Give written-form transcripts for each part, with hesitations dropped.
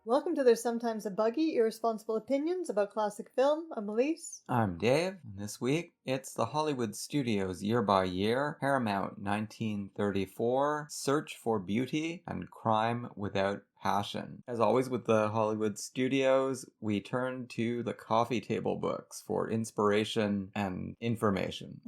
Welcome to There's Sometimes a Buggy, Irresponsible Opinions about Classic Film. I'm Elise. I'm Dave, and this week it's the Hollywood Studios Year by Year, Paramount 1934, Search for Beauty, and Crime Without Passion. As always with the Hollywood Studios, we turn to the coffee table books for inspiration and information.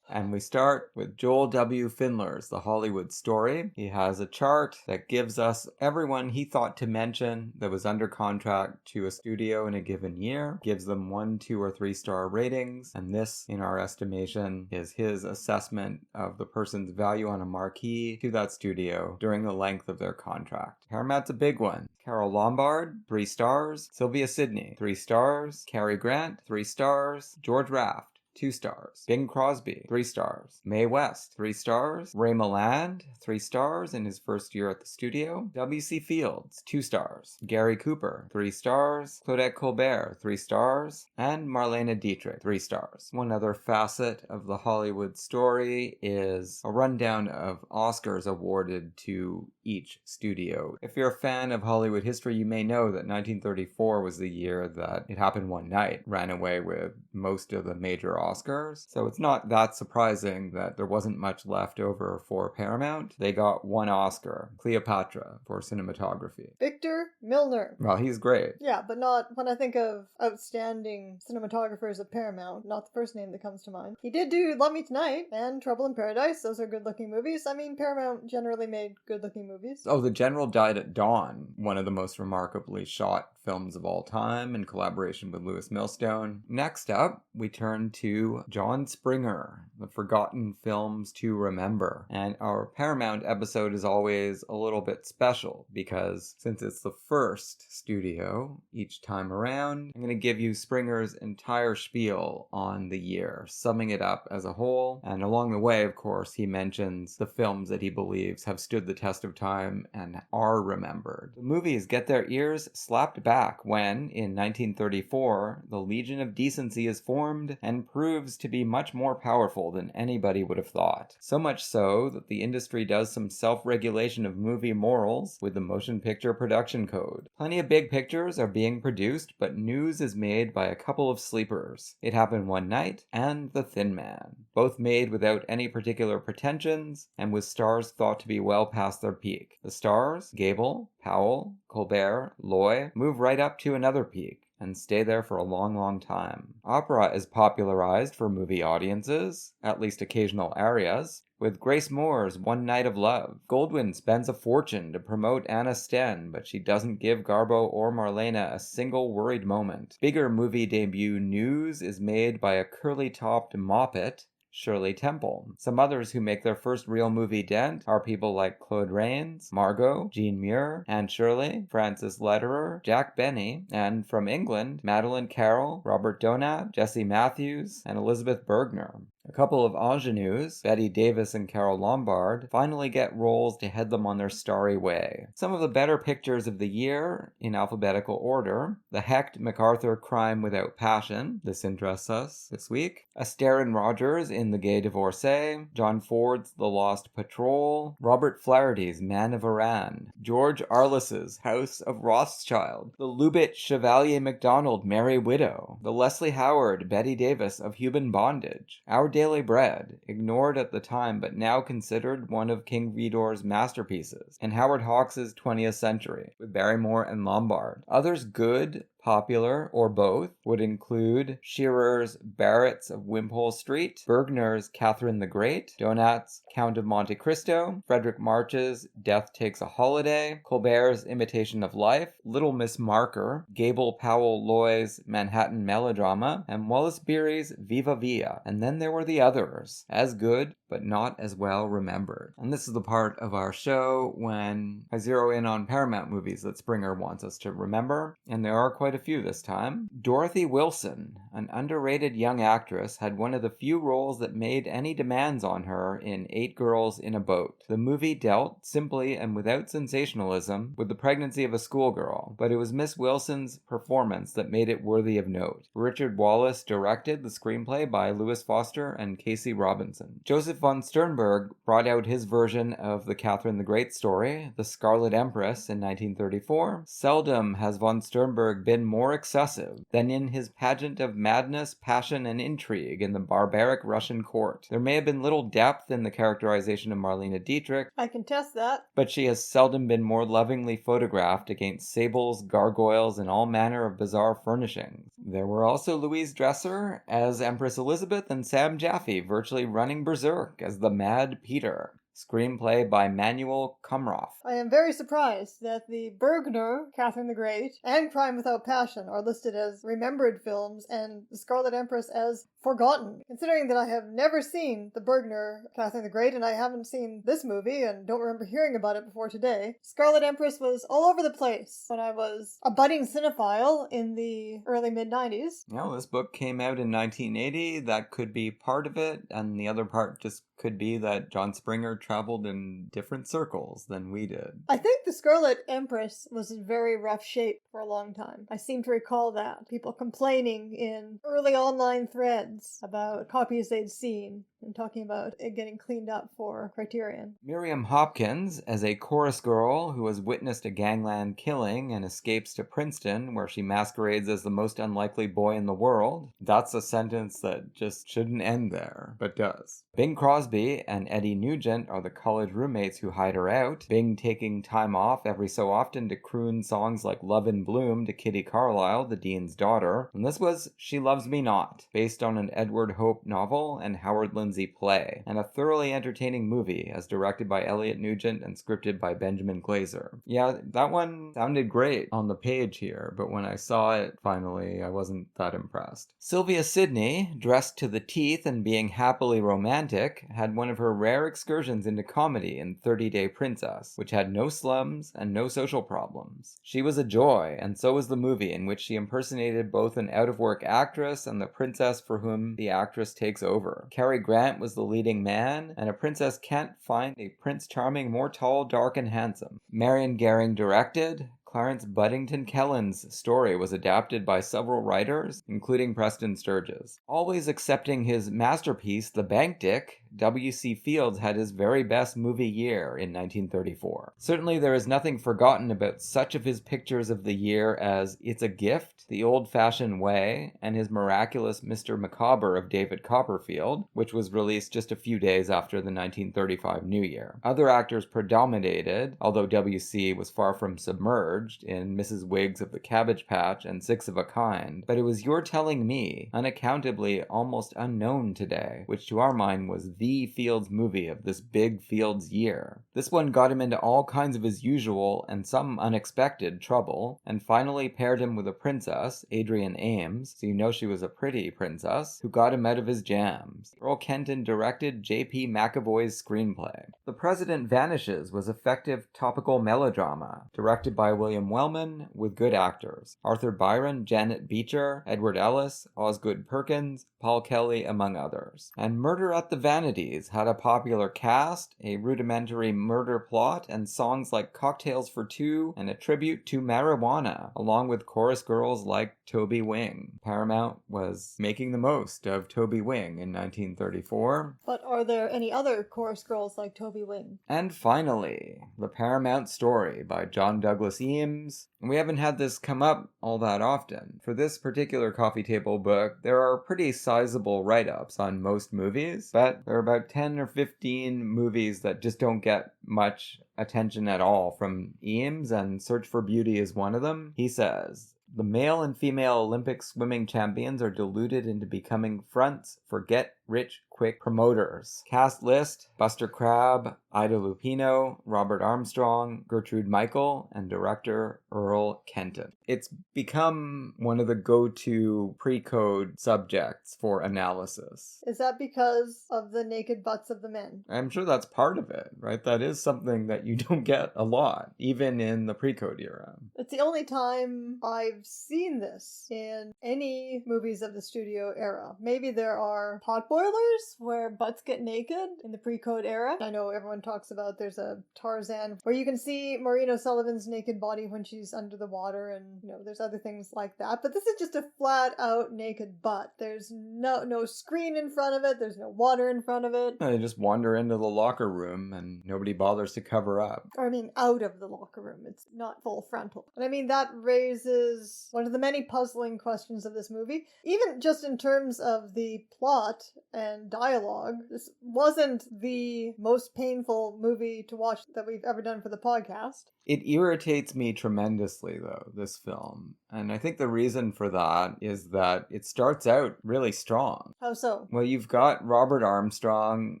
And we start with Joel W. Findler's The Hollywood Story. He has a chart that gives us everyone he thought to mention that was under contract to a studio in a given year, gives them 1, 2, or 3-star ratings, and this, in our estimation, is his assessment of the person's value on a marquee to that studio during the length of their contract. Paramount's a big one. Carole Lombard, 3 stars. Sylvia Sidney, 3 stars. Cary Grant, 3 stars. George Raft, 2 stars. Bing Crosby, 3 stars. Mae West, 3 stars. Ray Milland, 3 stars in his first year at the studio. W.C. Fields, 2 stars. Gary Cooper, 3 stars. Claudette Colbert, 3 stars. And Marlene Dietrich, 3 stars. One other facet of the Hollywood story is a rundown of Oscars awarded to each studio. If you're a fan of Hollywood history, you may know that 1934 was the year that It Happened One Night ran away with most of the major Oscars. So it's not that surprising that there wasn't much left over for Paramount. They got 1 Oscar, Cleopatra, for cinematography. Victor Milner. Well, he's great. Yeah, but not when I think of outstanding cinematographers at Paramount, not the first name that comes to mind. He did do Love Me Tonight and Trouble in Paradise. Those are good-looking movies. I mean, Paramount generally made good-looking movies. Oh, The General Died at Dawn, one of the most remarkably shot films of all time in collaboration with Louis Millstone. Next up, we turn to John Springer, The Forgotten Films to Remember. And our Paramount episode is always a little bit special because since it's the first studio each time around, I'm going to give you Springer's entire spiel on the year, summing it up as a whole. And along the way, of course, he mentions the films that he believes have stood the test of time and are remembered. The movies get their ears slapped back when, in 1934, the Legion of Decency is formed and proves to be much more powerful than anybody would have thought. So much so that the industry does some self-regulation of movie morals with the Motion Picture Production Code. Plenty of big pictures are being produced, but news is made by a couple of sleepers. It Happened One Night and The Thin Man, both made without any particular pretensions and with stars thought to be well past their peak. The stars, Gable, Powell, Colbert, Loy, move right up to another peak and stay there for a long, long time. Opera is popularized for movie audiences, at least occasional arias, with Grace Moore's One Night of Love. Goldwyn spends a fortune to promote Anna Sten, but she doesn't give Garbo or Marlena a single worried moment. Bigger movie debut news is made by a curly-topped moppet, Shirley Temple. Some others who make their first real movie dent are people like Claude Rains, Margo, Jean Muir, Anne Shirley, Francis Lederer, Jack Benny, and from England, Madeleine Carroll, Robert Donat, Jesse Matthews, and Elizabeth Bergner. A couple of ingenues, Betty Davis and Carole Lombard, finally get roles to head them on their starry way. Some of the better pictures of the year, in alphabetical order: the Hecht-MacArthur Crime Without Passion, this interests us this week, Astaire and Rogers in The Gay Divorcee, John Ford's The Lost Patrol, Robert Flaherty's Man of Iran, George Arliss's House of Rothschild, the Lubitsch Chevalier MacDonald Merry Widow, the Leslie Howard Betty Davis of Human Bondage, Our Daily Bread, ignored at the time but now considered one of King Vidor's masterpieces, and Howard Hawks' 20th Century, with Barrymore and Lombard. Others good, popular, or both, would include Shearer's Barrett's of Wimpole Street, Bergner's Catherine the Great, Donat's Count of Monte Cristo, Frederick March's Death Takes a Holiday, Colbert's Imitation of Life, Little Miss Marker, Gable Powell Loy's Manhattan Melodrama, and Wallace Beery's Viva Villa. And then there were the others, as good, but not as well remembered. And this is the part of our show when I zero in on Paramount movies that Springer wants us to remember, and there are quite a few this time. Dorothy Wilson, an underrated young actress, had one of the few roles that made any demands on her in 8 Girls in a Boat. The movie dealt, simply and without sensationalism, with the pregnancy of a schoolgirl, but it was Miss Wilson's performance that made it worthy of note. Richard Wallace directed the screenplay by Louis Foster and Casey Robinson. Joseph von Sternberg brought out his version of the Catherine the Great story, The Scarlet Empress, in 1934. Seldom has von Sternberg been more excessive than in his pageant of madness, passion, and intrigue in the barbaric Russian court. There may have been little depth in the characterization of Marlene Dietrich, I contest that. but she has seldom been more lovingly photographed against sables, gargoyles, and all manner of bizarre furnishings. There were also Louise Dresser as Empress Elizabeth and Sam Jaffe virtually running berserk as the Mad Peter. Screenplay by Manuel Kumroff. I am very surprised that the Bergner, Catherine the Great, and Crime Without Passion are listed as remembered films and The Scarlet Empress as forgotten, considering that I have never seen the Bergner, Catherine the Great, and I haven't seen this movie and don't remember hearing about it before today. Scarlet Empress was all over the place when I was a budding cinephile in the early mid-90s. Well, this book came out in 1980. That could be part of it, and the other part just could be that John Springer traveled in different circles than we did. I think the Scarlet Empress was in very rough shape for a long time. I seem to recall that. People complaining in early online threads about copies they'd seen and talking about it getting cleaned up for Criterion. Miriam Hopkins, as a chorus girl who has witnessed a gangland killing and escapes to Princeton, where she masquerades as the most unlikely boy in the world. That's a sentence that just shouldn't end there, but does. Bing Crosby and Eddie Nugent are the college roommates who hide her out, Bing taking time off every so often to croon songs like Love in Bloom to Kitty Carlisle, the dean's daughter. And this was She Loves Me Not, based on an Edward Hope novel and Howard Lindsay play, and a thoroughly entertaining movie as directed by Elliot Nugent and scripted by Benjamin Glazer. Yeah, that one sounded great on the page here, but when I saw it finally, I wasn't that impressed. Sylvia Sidney, dressed to the teeth and being happily romantic, had one of her rare excursions into comedy in 30 Day Princess, which had no slums and no social problems. She was a joy, and so was the movie, in which she impersonated both an out-of-work actress and the princess for whom the actress takes over. Cary Grant was the leading man, and a princess can't find a Prince Charming more tall, dark, and handsome. Marion Garing directed. Clarence Buddington Kellen's story was adapted by several writers, including Preston Sturges. Always accepting his masterpiece, The Bank Dick, W.C. Fields had his very best movie year in 1934. Certainly there is nothing forgotten about such of his pictures of the year as It's a Gift, The Old-Fashioned Way, and his miraculous Mr. Macabre of David Copperfield, which was released just a few days after the 1935 New Year. Other actors predominated, although W.C. was far from submerged, in Mrs. Wiggs of the Cabbage Patch and Six of a Kind, but it was You're Telling Me, unaccountably almost unknown today, which to our mind was the Fields movie of this big Fields year. This one got him into all kinds of his usual and some unexpected trouble, and finally paired him with a princess, Adrienne Ames, so you know she was a pretty princess, who got him out of his jams. Earl Kenton directed J.P. McAvoy's screenplay. The President Vanishes was effective topical melodrama, directed by William Wellman, with good actors. Arthur Byron, Janet Beecher, Edward Ellis, Osgood Perkins, Paul Kelly, among others. And Murder at the Vanities had a popular cast, a rudimentary murder plot, and songs like Cocktails for Two and a tribute to marijuana, along with chorus girls like Toby Wing. Paramount was making the most of Toby Wing in 1934. But are there any other chorus girls like Toby Wing? And finally, The Paramount Story by John Douglas Eames. We haven't had this come up all that often. For this particular coffee table book, there are pretty sizable write-ups on most movies, but there are about 10 or 15 movies that just don't get much attention at all from Eames, and Search for Beauty is one of them. He says, the male and female Olympic swimming champions are deluded into becoming fronts for Get rich, quick promoters. Cast list: Buster Crabbe, Ida Lupino, Robert Armstrong, Gertrude Michael, and director Erle Kenton. It's become one of the go-to pre-code subjects for analysis. Is that because of the naked butts of the men? I'm sure that's part of it, right? That is something that you don't get a lot, even in the pre-code era. It's the only time I've seen this in any movies of the studio era. Maybe there are potboilers where butts get naked in the pre-code era. I know everyone talks about there's a Tarzan where you can see Maureen O'Sullivan's naked body when she's under the water, and there's other things like that. But this is just a flat out naked butt. There's no screen in front of it. There's no water in front of it. They just wander into the locker room and nobody bothers to cover up. Or out of the locker room. It's not full frontal. And that raises one of the many puzzling questions of this movie. Even just in terms of the plot and dialogue, this wasn't the most painful movie to watch that we've ever done for the podcast. It irritates me tremendously, though, this film. And I think the reason for that is that it starts out really strong. How so? Well, you've got Robert Armstrong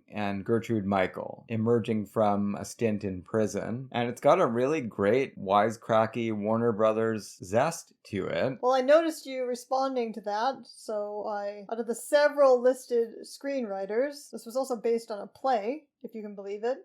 and Gertrude Michael emerging from a stint in prison. And it's got a really great, wisecracky Warner Brothers zest to it. Well, I noticed you responding to that. So out of the several listed screenwriters, this was also based on a play, if you can believe it.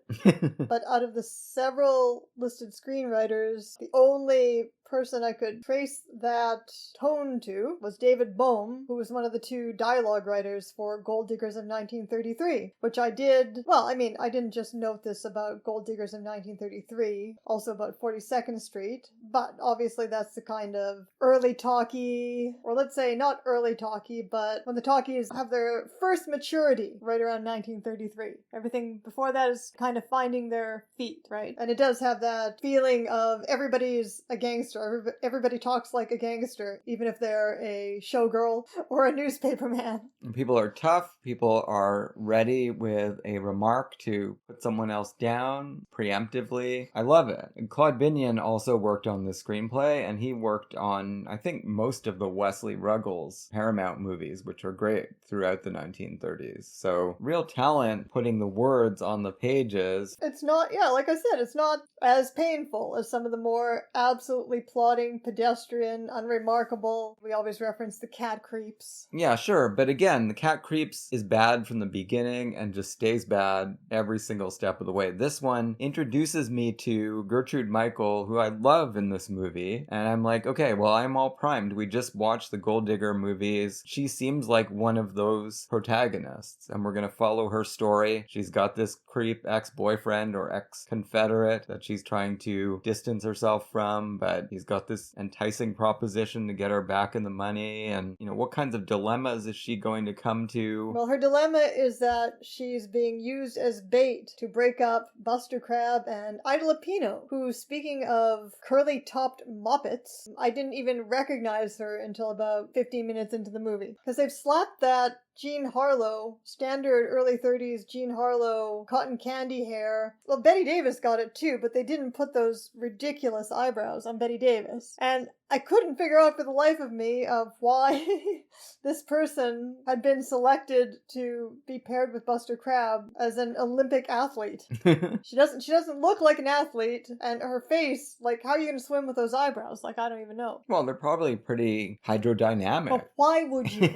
But out of the several listed screenwriters, the only person I could trace that tone to was David Bohm, who was one of the two dialogue writers for Gold Diggers of 1933, which I didn't just note this about Gold Diggers of 1933, also about 42nd Street, but obviously that's the kind of early talkie, or let's say not early talkie, but when the talkies have their first maturity right around 1933. Everything before that is kind of finding their feet, right? And it does have that feeling of everybody's a gangster. Everybody talks like a gangster, even if they're a showgirl or a newspaperman. People are tough. People are ready with a remark to put someone else down preemptively. I love it. And Claude Binion also worked on this screenplay, and he worked on, I think, most of the Wesley Ruggles Paramount movies, which are great throughout the 1930s. So real talent putting the words on the pages. It's not, like I said, it's not as painful as some of the more absolutely plodding, pedestrian, unremarkable. We always reference the cat creeps. Yeah, sure. But again, the cat creeps is bad from the beginning and just stays bad every single step of the way. This one introduces me to Gertrude Michael, who I love in this movie. And I'm like, okay, well, I'm all primed. We just watched the Gold Digger movies. She seems like one of those protagonists, and we're going to follow her story. She's got this creep ex-boyfriend or ex-confederate that she's trying to distance herself from, but he's got this enticing proposition to get her back in the money. And, what kinds of dilemmas is she going to come to? Well, her dilemma is that she's being used as bait to break up Buster Crabbe and Ida Lupino, who, speaking of curly-topped moppets, I didn't even recognize her until about 15 minutes into the movie. Because they've slapped that Jean Harlow, standard early 30s Jean Harlow cotton candy hair. Well, Betty Davis got it too, but they didn't put those ridiculous eyebrows on Betty Davis. And I couldn't figure out for the life of me of why this person had been selected to be paired with Buster Crabbe as an Olympic athlete. She doesn't look like an athlete, and her face, how are you going to swim with those eyebrows? I don't even know. Well, they're probably pretty hydrodynamic. But why would you?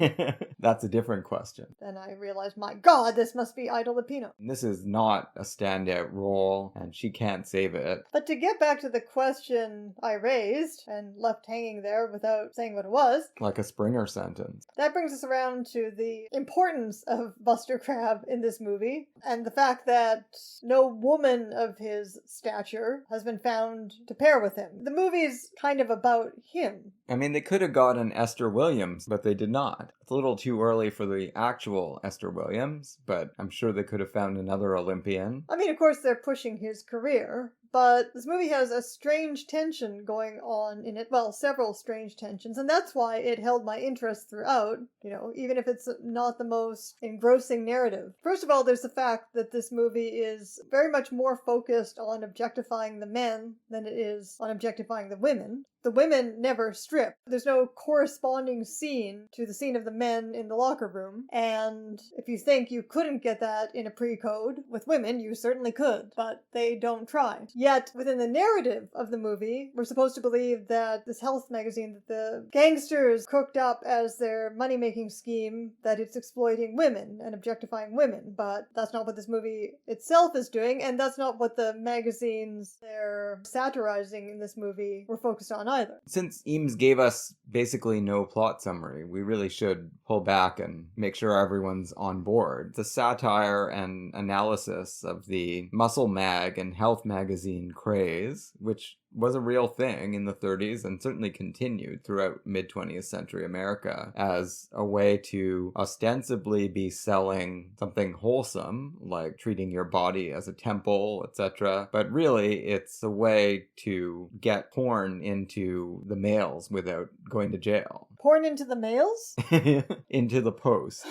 That's a different question. Then I realized, my God, this must be Ida Lupino. This is not a standout role, and she can't save it. But to get back to the question I raised, and left hanging there without saying what it was. Like a Springer sentence. That brings us around to the importance of Buster Crabbe in this movie, and the fact that no woman of his stature has been found to pair with him. The movie's kind of about him. I mean, they could have gotten Esther Williams, but they did not. It's a little too early for the actual Esther Williams, but I'm sure they could have found another Olympian. I mean, of course, they're pushing his career, but this movie has a strange tension going on in it. Well, several strange tensions, and that's why it held my interest throughout, even if it's not the most engrossing narrative. First of all, there's the fact that this movie is very much more focused on objectifying the men than it is on objectifying the women. the women never strip. There's no corresponding scene to the scene of the men in the locker room. And if you think you couldn't get that in a pre-code with women, you certainly could, but they don't try. Yet, within the narrative of the movie, we're supposed to believe that this health magazine that the gangsters cooked up as their money-making scheme, that it's exploiting women and objectifying women. But that's not what this movie itself is doing, and that's not what the magazines they're satirizing in this movie were focused on either. Since Eames gave us basically no plot summary, we really should pull back and make sure everyone's on board. The satire and analysis of the muscle mag and health magazine craze, which was a real thing in the 30s and certainly continued throughout mid-20th century America as a way to ostensibly be selling something wholesome, like treating your body as a temple, etc. But really, it's a way to get porn into the mails without going to jail. Porn into the mails? Into the post,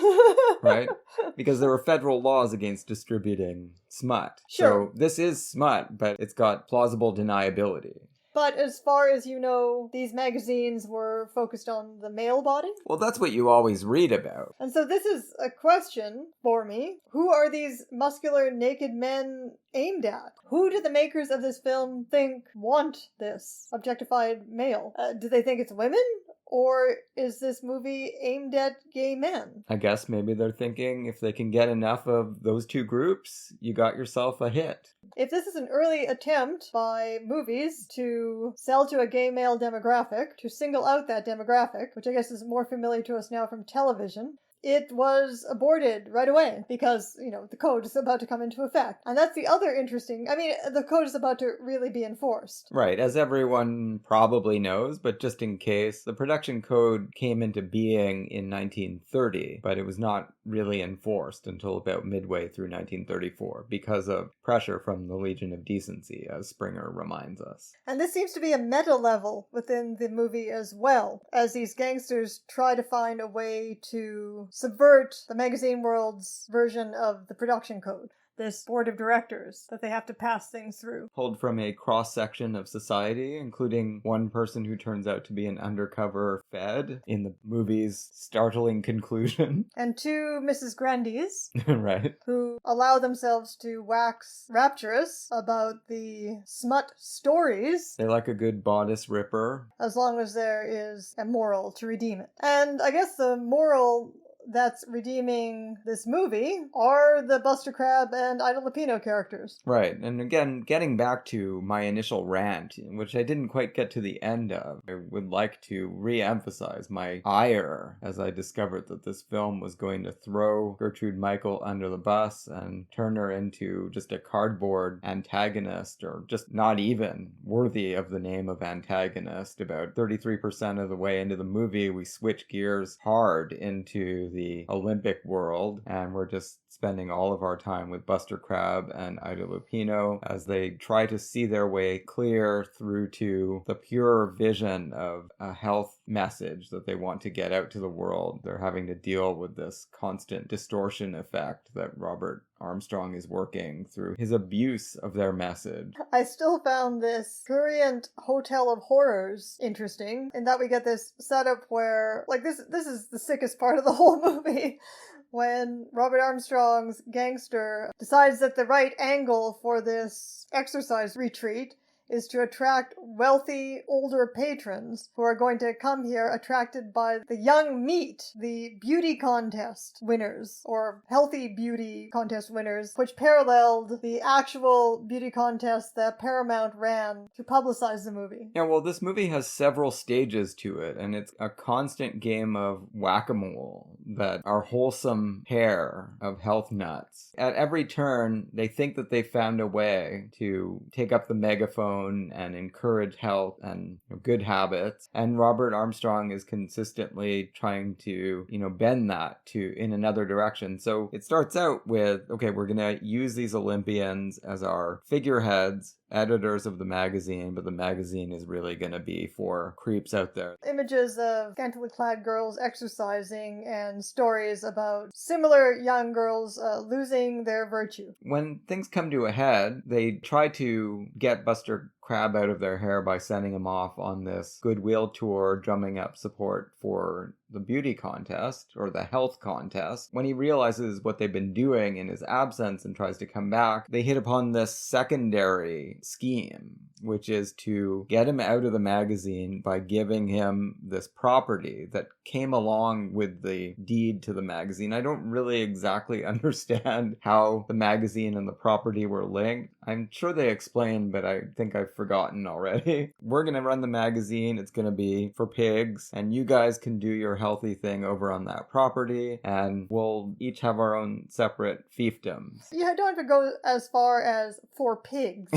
right? Because there were federal laws against distributing smut. Sure. So this is smut, but it's got plausible deniability. But as far as you know, these magazines were focused on the male body? Well, that's what you always read about. And so this is a question for me. Who are these muscular naked men aimed at? Who do the makers of this film think want this objectified male? Do they think it's women? Or is this movie aimed at gay men? I guess maybe they're thinking if they can get enough of those two groups, you got yourself a hit. If this is an early attempt by movies to sell to a gay male demographic, to single out that demographic, which I guess is more familiar to us now from television, it was aborted right away because, the code is about to come into effect. And that's the other interesting, the code is about to really be enforced. Right, as everyone probably knows, but just in case, the production code came into being in 1930, but it was not really enforced until about midway through 1934 because of pressure from the Legion of Decency, as Springer reminds us. And this seems to be a meta level within the movie as well, as these gangsters try to find a way to subvert the magazine world's version of the production code. This board of directors that they have to pass things through. Pulled from a cross-section of society, including one person who turns out to be an undercover Fed in the movie's startling conclusion. And two Mrs. Grandies. Right. Who allow themselves to wax rapturous about the smut stories. They like a good bodice ripper. As long as there is a moral to redeem it. And I guess the moral that's redeeming this movie are the Buster Crabbe and Ida Lupino characters. Right, and again, getting back to my initial rant, which I didn't quite get to the end of, I would like to re-emphasize my ire as I discovered that this film was going to throw Gertrude Michael under the bus and turn her into just a cardboard antagonist, or just not even worthy of the name of antagonist. About 33% of the way into the movie, we switch gears hard into the Olympic world, and we're just spending all of our time with Buster Crabbe and Ida Lupino as they try to see their way clear through to the pure vision of a health message that they want to get out to the world. They're having to deal with this constant distortion effect that Robert Armstrong is working through his abuse of their message. I still found this prurient hotel of horrors interesting, in that we get this setup where, this is the sickest part of the whole movie, when Robert Armstrong's gangster decides that the right angle for this exercise retreat is to attract wealthy older patrons who are going to come here attracted by the young meat, the beauty contest winners, or healthy beauty contest winners, which paralleled the actual beauty contest that Paramount ran to publicize the movie. Yeah, well, this movie has several stages to it, and it's a constant game of whack-a-mole that are wholesome pair of health nuts. At every turn, they think that they found a way to take up the megaphone and encourage health and good habits. And Robert Armstrong is consistently trying to, bend that in another direction. So it starts out with, okay, we're going to use these Olympians as our figureheads, editors of the magazine, but the magazine is really going to be for creeps out there. Images of scantily clad girls exercising and stories about similar young girls losing their virtue. When things come to a head, they try to get Buster Crabbe out of their hair by sending him off on this goodwill tour, drumming up support for the beauty contest or the health contest. When he realizes what they've been doing in his absence and tries to come back, they hit upon this secondary scheme, which is to get him out of the magazine by giving him this property that came along with the deed to the magazine. I don't really exactly understand how the magazine and the property were linked. I'm sure they explained, but I think I've forgotten already. We're going to run the magazine. It's going to be for pigs, and you guys can do your healthy thing over on that property, and we'll each have our own separate fiefdoms. Yeah, I don't have to go as far as for pigs.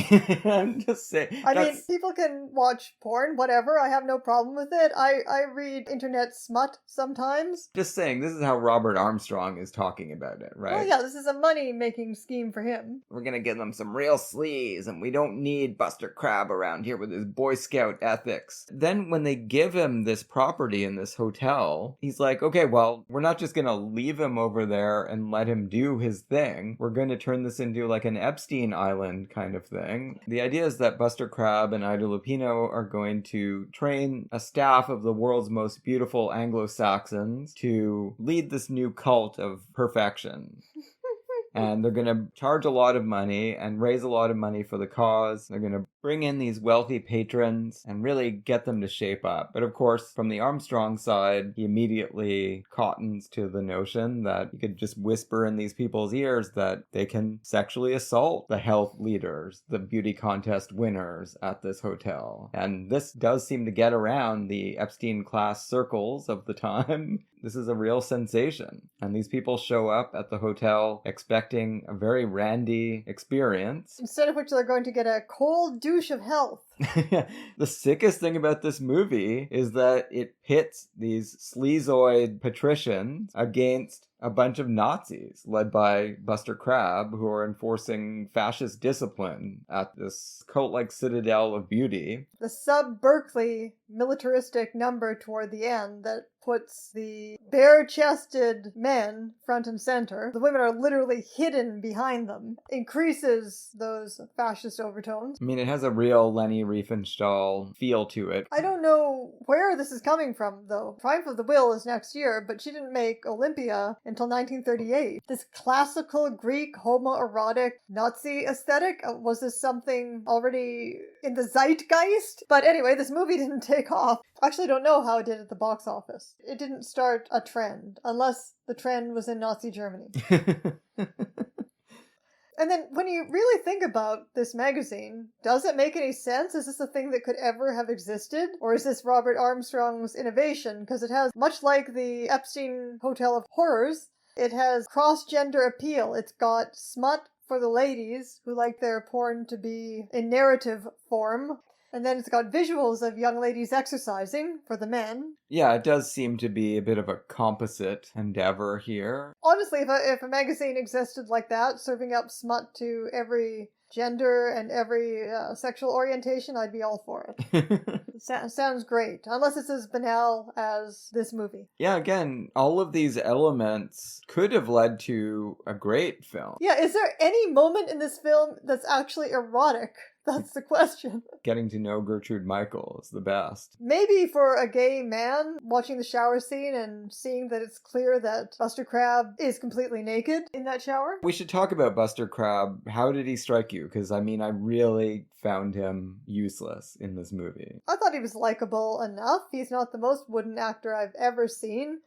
I'm just saying. I mean, people can watch porn, whatever. I have no problem with it. I read internet smut sometimes. Just saying, this is how Robert Armstrong is talking about it, right? Oh yeah, this is a money-making scheme for him. We're gonna give them some real sleaze, and we don't need Buster Crabbe around here with his Boy Scout ethics. Then when they give him this property in this hotel, he's like, okay, well, we're not just gonna leave him over there and let him do his thing. We're gonna turn this into like an Epstein Island kind of thing. The idea is that Buster Crabbe and Ida Lupino are going to train a staff of the world's most beautiful Anglo-Saxons to lead this new cult of perfection. And they're going to charge a lot of money and raise a lot of money for the cause. They're going to bring in these wealthy patrons and really get them to shape up. But of course, from the Armstrong side, he immediately cottons to the notion that you could just whisper in these people's ears that they can sexually assault the health leaders, the beauty contest winners at this hotel. And this does seem to get around the Epstein class circles of the time. This is a real sensation. And these people show up at the hotel expecting a very randy experience. Instead of which they're going to get a cold douche of health. The sickest thing about this movie is that it pits these sleazoid patricians against a bunch of Nazis led by Buster Crabbe, who are enforcing fascist discipline at this cult-like citadel of beauty. The sub-Berkeley militaristic number toward the end that puts the bare-chested men front and center. The women are literally hidden behind them. Increases those fascist overtones. I mean, it has a real Leni Riefenstahl feel to it. I don't know where this is coming from, though. Triumph of the Will is next year, but she didn't make Olympia until 1938. This classical Greek homoerotic Nazi aesthetic, was this something already in the zeitgeist? But anyway, this movie didn't take off. I actually don't know how it did at the box office. It didn't start a trend, unless the trend was in Nazi Germany. And then when you really think about this magazine, does it make any sense? Is this a thing that could ever have existed? Or is this Robert Armstrong's innovation? Because it has, much like the Epstein Hotel of Horrors, it has cross-gender appeal. It's got smut for the ladies who like their porn to be in narrative form. And then it's got visuals of young ladies exercising for the men. Yeah, it does seem to be a bit of a composite endeavor here. Honestly, if a magazine existed like that, serving up smut to every gender and every sexual orientation, I'd be all for it. Sounds great. Unless it's as banal as this movie. Yeah, again, all of these elements could have led to a great film. Yeah, is there any moment in this film that's actually erotic? That's the question. Getting to know Gertrude Michael is the best. Maybe for a gay man watching the shower scene and seeing that it's clear that Buster Crabbe is completely naked in that shower. We should talk about Buster Crabbe. How did he strike you? Because, I mean, I really found him useless in this movie. I thought he was likable enough. He's not the most wooden actor I've ever seen.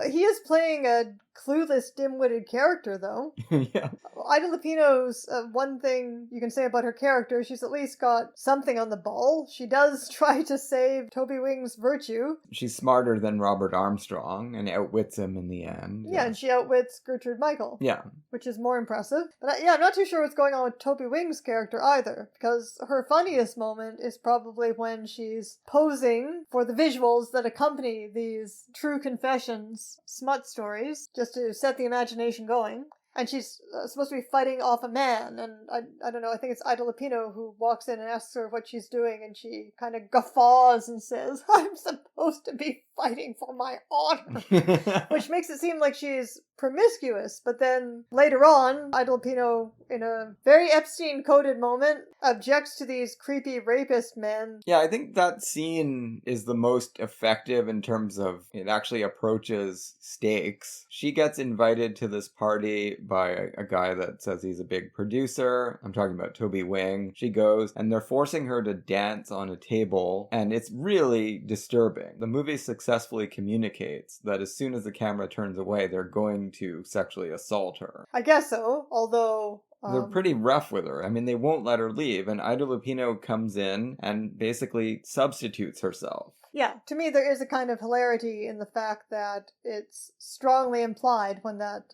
He is playing a clueless, dim-witted character, though. Yeah. Ida Lupino's one thing you can say about her character, she's at least got something on the ball. She does try to save Toby Wing's virtue. She's smarter than Robert Armstrong and outwits him in the end. Yeah, and she outwits Gertrude Michael. Yeah. Which is more impressive. But I'm not too sure what's going on with Toby Wing's character either, because her funniest moment is probably when she's posing for the visuals that accompany these true confessions, smut stories, just to set the imagination going. And she's supposed to be fighting off a man, and I don't know, I think it's Ida Lupino who walks in and asks her what she's doing, and she kind of guffaws and says, "I'm supposed to be fighting for my honor. Which makes it seem like she's promiscuous, but then later on, Ida Lupino, in a very Epstein-coded moment, objects to these creepy rapist men. Yeah, I think that scene is the most effective in terms of it actually approaches stakes. She gets invited to this party by a guy that says he's a big producer. I'm talking about Toby Wing. She goes, and they're forcing her to dance on a table, and it's really disturbing. The movie successfully communicates that as soon as the camera turns away, they're going to sexually assault her. I guess so, although... They're pretty rough with her. I mean, they won't let her leave, and Ida Lupino comes in and basically substitutes herself. Yeah, to me there is a kind of hilarity in the fact that it's strongly implied when that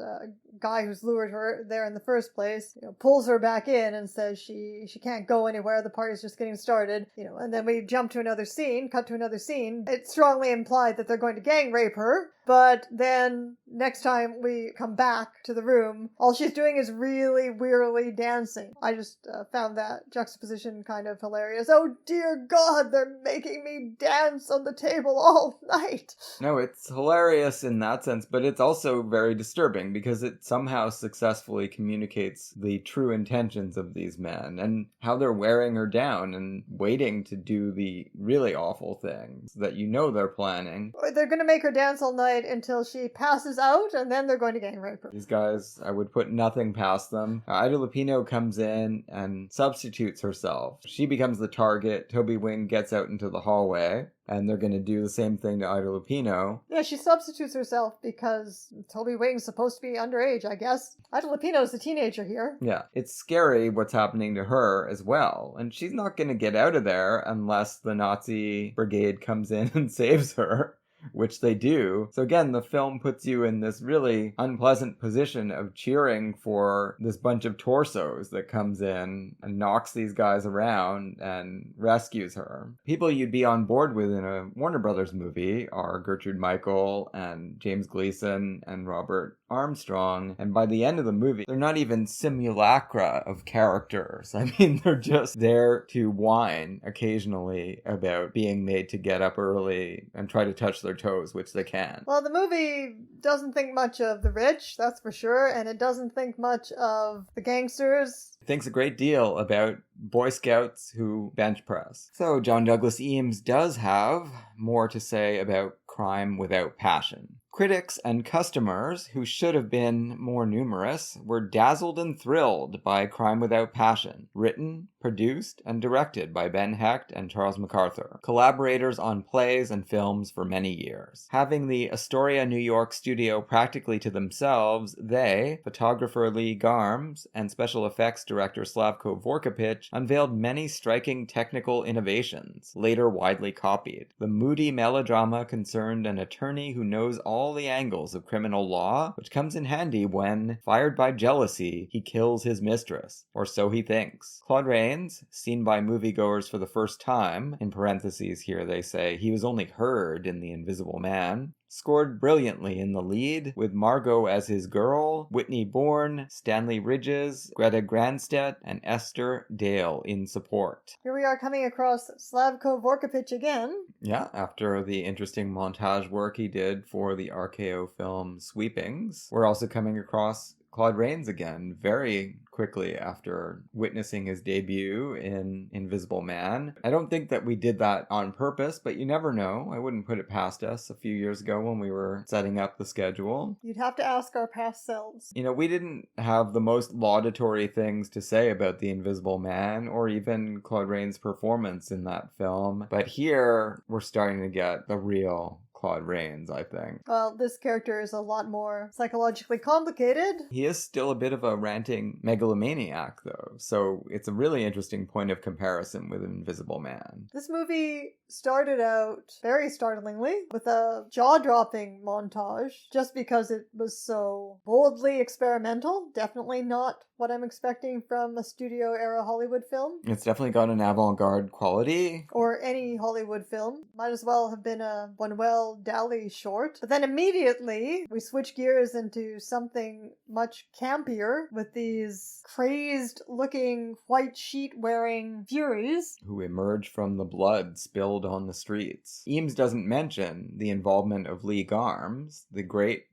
guy who's lured her there in the first place, pulls her back in and says she can't go anywhere, the party's just getting started, and then we cut to another scene. It's strongly implied that they're going to gang rape her, but then next time we come back to the room, all she's doing is really wearily dancing. I just found that juxtaposition kind of hilarious. Oh dear God, they're making me dance on the table all night. No, it's hilarious in that sense, but it's also very disturbing because it somehow successfully communicates the true intentions of these men and how they're wearing her down and waiting to do the really awful things that they're planning. They're going to make her dance all night until she passes out, and then they're going to gang rape her. These guys, I would put nothing past them. Ida Lupino comes in and substitutes herself. She becomes the target. Toby Wing gets out into the hallway, and they're going to do the same thing to Ida Lupino. Yeah, she substitutes herself because Toby Wing's supposed to be underage, I guess. Ida Lupino's the teenager here. Yeah, it's scary what's happening to her as well. And she's not going to get out of there unless the Nazi brigade comes in and saves her, which they do. So again, the film puts you in this really unpleasant position of cheering for this bunch of torsos that comes in and knocks these guys around and rescues her. People you'd be on board with in a Warner Brothers movie are Gertrude Michael and James Gleason and Robert Armstrong, and by the end of the movie, they're not even simulacra of characters. I mean, they're just there to whine occasionally about being made to get up early and try to touch their toes, which they can. Well, the movie doesn't think much of the rich, that's for sure, and it doesn't think much of the gangsters. It thinks a great deal about Boy Scouts who bench press. So John Douglas Eames does have more to say about Crime Without Passion. Critics and customers, who should have been more numerous, were dazzled and thrilled by Crime Without Passion, written, produced, and directed by Ben Hecht and Charles MacArthur, collaborators on plays and films for many years. Having the Astoria, New York studio practically to themselves, they, photographer Lee Garmes and special effects director Slavko Vorkapich, unveiled many striking technical innovations, later widely copied. The moody melodrama concerned an attorney who knows all the angles of criminal law, which comes in handy when, fired by jealousy, he kills his mistress, or so he thinks. Claude Rains, seen by moviegoers for the first time, in parentheses here they say he was only heard in The Invisible Man, scored brilliantly in the lead, with Margo as his girl, Whitney Bourne, Stanley Ridges, Greta Granstedt, and Esther Dale in support. Here we are coming across Slavko Vorkapich again. Yeah, after the interesting montage work he did for the RKO film Sweepings, we're also coming across Claude Rains again, very quickly after witnessing his debut in Invisible Man. I don't think that we did that on purpose, but you never know. I wouldn't put it past us a few years ago when we were setting up the schedule. You'd have to ask our past selves. We didn't have the most laudatory things to say about The Invisible Man or even Claude Rains' performance in that film, but here we're starting to get the real Claude Rains, I think. Well, this character is a lot more psychologically complicated. He is still a bit of a ranting megalomaniac, though, so it's a really interesting point of comparison with Invisible Man. This movie started out, very startlingly, with a jaw-dropping montage, just because it was so boldly experimental. Definitely not what I'm expecting from a studio-era Hollywood film. It's definitely got an avant-garde quality. Or any Hollywood film. Might as well have been a Buñuel Royal Dally short. But then immediately we switch gears into something much campier with these crazed looking white sheet wearing furies who emerge from the blood spilled on the streets. Eames doesn't mention the involvement of Lee Garmes, the great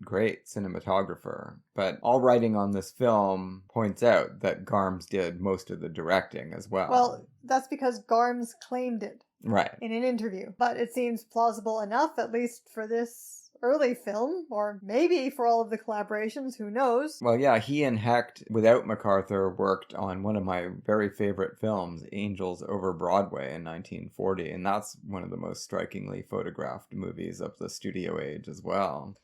cinematographer, but all writing on this film points out that Garmes did most of the directing as well. Well, that's because Garmes claimed it. Right. In an interview. But it seems plausible enough, at least for this early film, or maybe for all of the collaborations, who knows? Well, yeah, he and Hecht, without MacArthur, worked on one of my very favorite films, Angels Over Broadway in 1940, and that's one of the most strikingly photographed movies of the studio age as well.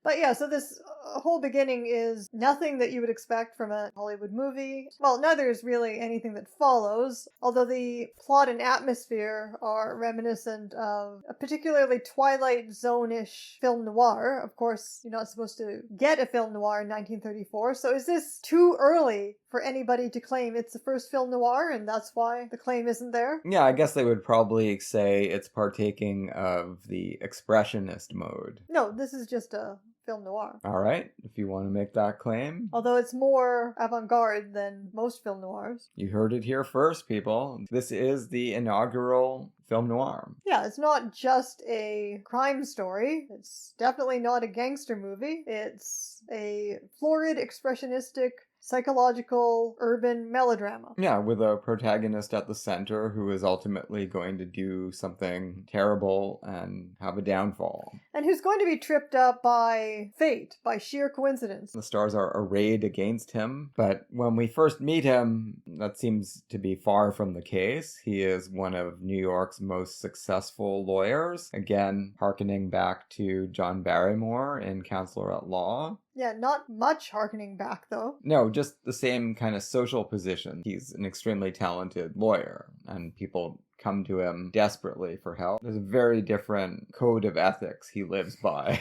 But yeah, so this whole beginning is nothing that you would expect from a Hollywood movie. Well, neither is really anything that follows, although the plot and atmosphere are reminiscent of a particularly Twilight Zone-ish film noir. Of course, you're not supposed to get a film noir in 1934, so is this too early for anybody to claim it's the first film noir, and that's why the claim isn't there? Yeah, I guess they would probably say it's partaking of the expressionist mode. No, this is just a film noir. All right, if you want to make that claim. Although it's more avant-garde than most film noirs. You heard it here first, people. This is the inaugural film noir. Yeah, it's not just a crime story. It's definitely not a gangster movie. It's a florid, expressionistic, psychological urban melodrama. Yeah, with a protagonist at the center who is ultimately going to do something terrible and have a downfall. And who's going to be tripped up by fate, by sheer coincidence. The stars are arrayed against him, but when we first meet him, that seems to be far from the case. He is one of New York's most successful lawyers, again, hearkening back to John Barrymore in Counselor at Law. Yeah, not much harkening back, though. No, just the same kind of social position. He's an extremely talented lawyer, and people come to him desperately for help. There's a very different code of ethics he lives by,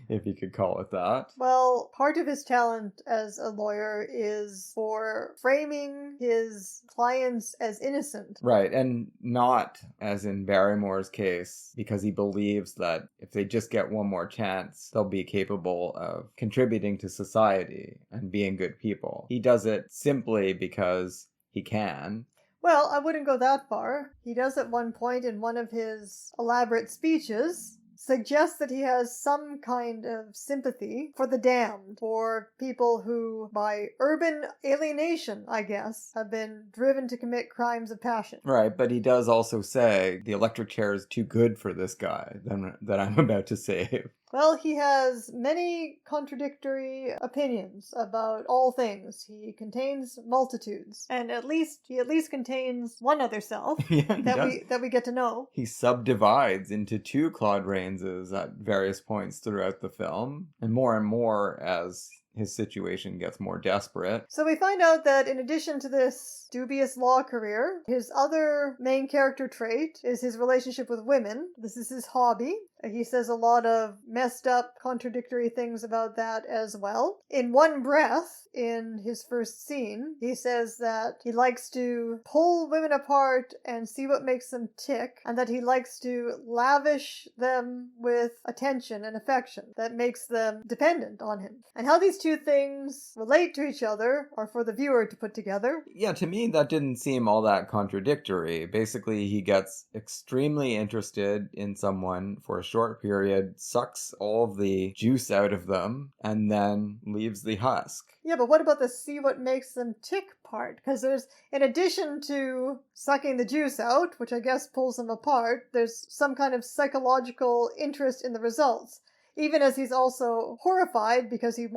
if you could call it that. Well, part of his talent as a lawyer is for framing his clients as innocent. Right, and not, as in Barrymore's case, because he believes that if they just get one more chance, they'll be capable of contributing to society and being good people. He does it simply because he can. Well, I wouldn't go that far. He does at one point in one of his elaborate speeches suggest that he has some kind of sympathy for the damned, for people who, by urban alienation, I guess, have been driven to commit crimes of passion. Right, but he does also say the electric chair is too good for this guy that I'm about to save. Well, he has many contradictory opinions about all things. He contains multitudes, and he at least contains one other self that we get to know. He subdivides into two Claude Rainses at various points throughout the film, and more as his situation gets more desperate. So we find out that in addition to this dubious law career, his other main character trait is his relationship with women. This is his hobby. He says a lot of messed up, contradictory things about that as well. In one breath, in his first scene, he says that he likes to pull women apart and see what makes them tick, and that he likes to lavish them with attention and affection that makes them dependent on him. And how these two things relate to each other are for the viewer to put together. Yeah, to me that didn't seem all that contradictory. Basically, he gets extremely interested in someone for a short period, sucks all of the juice out of them, and then leaves the husk. Yeah, but what about the see what makes them tick part? Because there's, in addition to sucking the juice out, which I guess pulls them apart, there's some kind of psychological interest in the results. Even as he's also horrified because he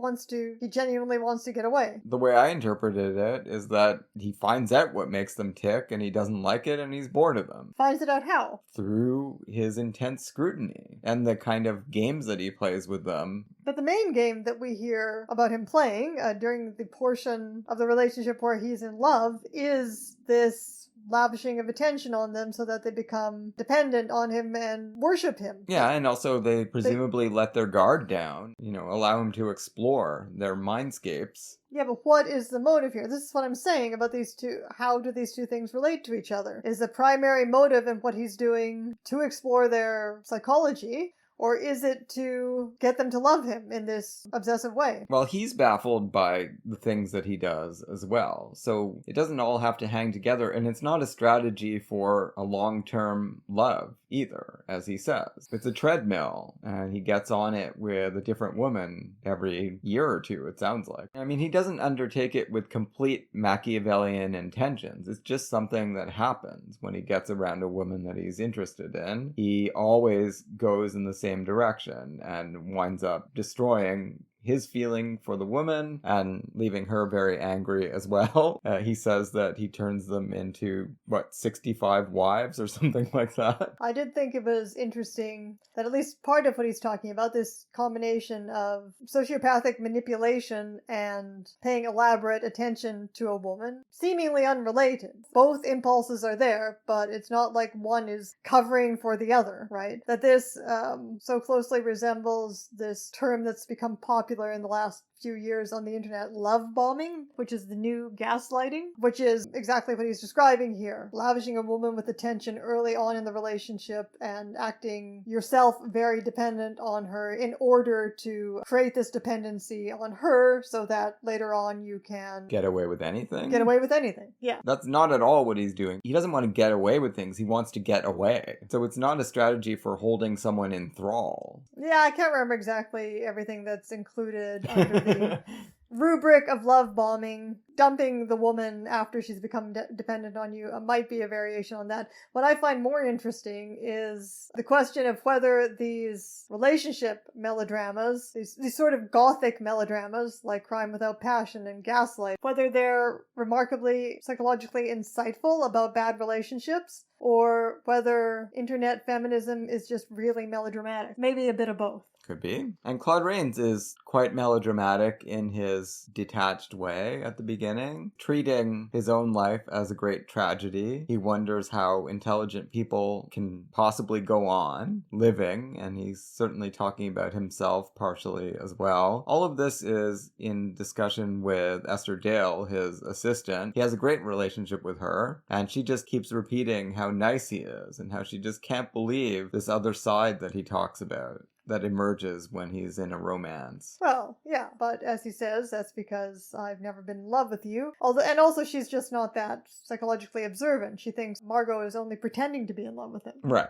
genuinely wants to get away. The way I interpreted it is that he finds out what makes them tick and he doesn't like it and he's bored of them. Finds it out how? Through his intense scrutiny and the kind of games that he plays with them. But the main game that we hear about him playing during the portion of the relationship where he's in love is this lavishing of attention on them so that they become dependent on him and worship him. Yeah, and also they presumably let their guard down, allow him to explore their mindscapes. Yeah, but what is the motive here? This is what I'm saying about these two. How do these two things relate to each other? Is the primary motive in what he's doing to explore their psychology? Or is it to get them to love him in this obsessive way? Well, he's baffled by the things that he does as well. So it doesn't all have to hang together, and it's not a strategy for a long-term love either, as he says. It's a treadmill, and he gets on it with a different woman every year or two, it sounds like. I mean, he doesn't undertake it with complete Machiavellian intentions. It's just something that happens when he gets around a woman that he's interested in. He always goes in the same direction and winds up destroying his feeling for the woman and leaving her very angry as well. He says that he turns them into, 65 wives or something like that. I did think it was interesting that at least part of what he's talking about, this combination of sociopathic manipulation and paying elaborate attention to a woman, seemingly unrelated. Both impulses are there, but it's not like one is covering for the other, right? That this so closely resembles this term that's become popular in the last few years on the internet, love bombing, which is the new gaslighting, which is exactly what he's describing here. Lavishing a woman with attention early on in the relationship and acting yourself very dependent on her in order to create this dependency on her so that later on you can get away with anything? Get away with anything, yeah. That's not at all what he's doing. He doesn't want to get away with things. He wants to get away. So it's not a strategy for holding someone in thrall. Yeah, I can't remember exactly everything that's included under the rubric of love bombing. Dumping the woman after she's become dependent on you might be a variation on that. What I find more interesting is the question of whether these relationship melodramas, these sort of gothic melodramas like Crime Without Passion and Gaslight, whether they're remarkably psychologically insightful about bad relationships, or whether internet feminism is just really melodramatic. Maybe a bit of both. Could be. And Claude Rains is quite melodramatic in his detached way at the beginning, treating his own life as a great tragedy. He wonders how intelligent people can possibly go on living, and he's certainly talking about himself partially as well. All of this is in discussion with Esther Dale, his assistant. He has a great relationship with her, and she just keeps repeating how nice he is and how she just can't believe this other side that he talks about that emerges when he's in a romance. Well, yeah, but as he says, that's because I've never been in love with you. And also she's just not that psychologically observant. She thinks Margo is only pretending to be in love with him. Right.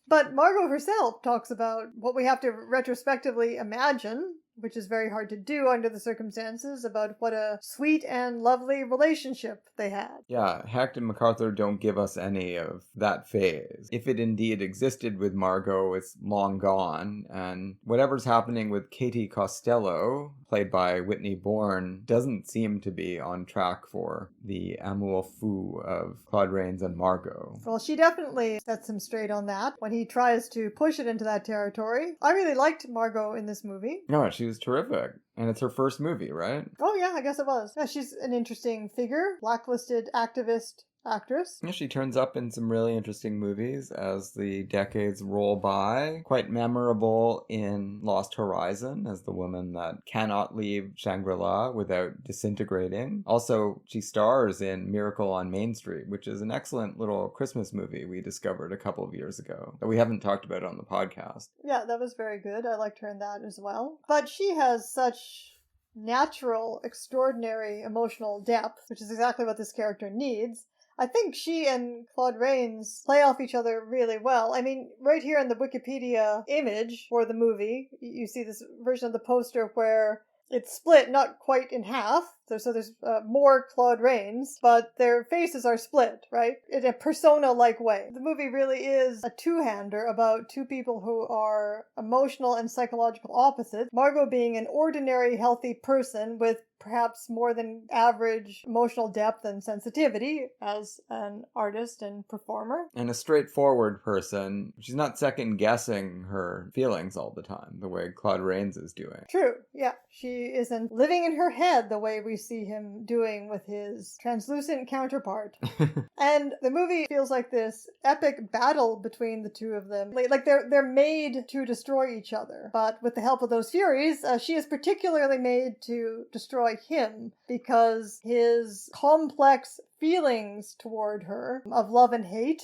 But Margo herself talks about what we have to retrospectively imagine, which is very hard to do under the circumstances, about what a sweet and lovely relationship they had. Yeah, Hecht and MacArthur don't give us any of that phase. If it indeed existed with Margo, it's long gone, and whatever's happening with Katie Costello, played by Whitney Bourne, doesn't seem to be on track for the amour fou of Claude Rains and Margo. Well, she definitely sets him straight on that when he tries to push it into that territory. I really liked Margo in this movie. No, she was terrific. And it's her first movie, right? Oh yeah, I guess it was. Yeah, she's an interesting figure. Blacklisted activist actress. Yeah, she turns up in some really interesting movies as the decades roll by. Quite memorable in Lost Horizon as the woman that cannot leave Shangri-La without disintegrating. Also, she stars in Miracle on Main Street, which is an excellent little Christmas movie we discovered a couple of years ago that we haven't talked about on the podcast. Yeah, that was very good. I liked her in that as well. But she has such natural, extraordinary emotional depth, which is exactly what this character needs. I think she and Claude Rains play off each other really well. I mean, right here in the Wikipedia image for the movie, you see this version of the poster where it's split not quite in half, so there's more Claude Rains, but their faces are split, right? In a persona-like way. The movie really is a two-hander about two people who are emotional and psychological opposites. Margo being an ordinary, healthy person with perhaps more than average emotional depth and sensitivity as an artist and performer. And a straightforward person. She's not second-guessing her feelings all the time, the way Claude Rains is doing. True, yeah. She isn't living in her head the way we see him doing with his translucent counterpart. And the movie feels like this epic battle between the two of them. Like they're made to destroy each other. But with the help of those Furies, she is particularly made to destroy him because his complex feelings toward her of love and hate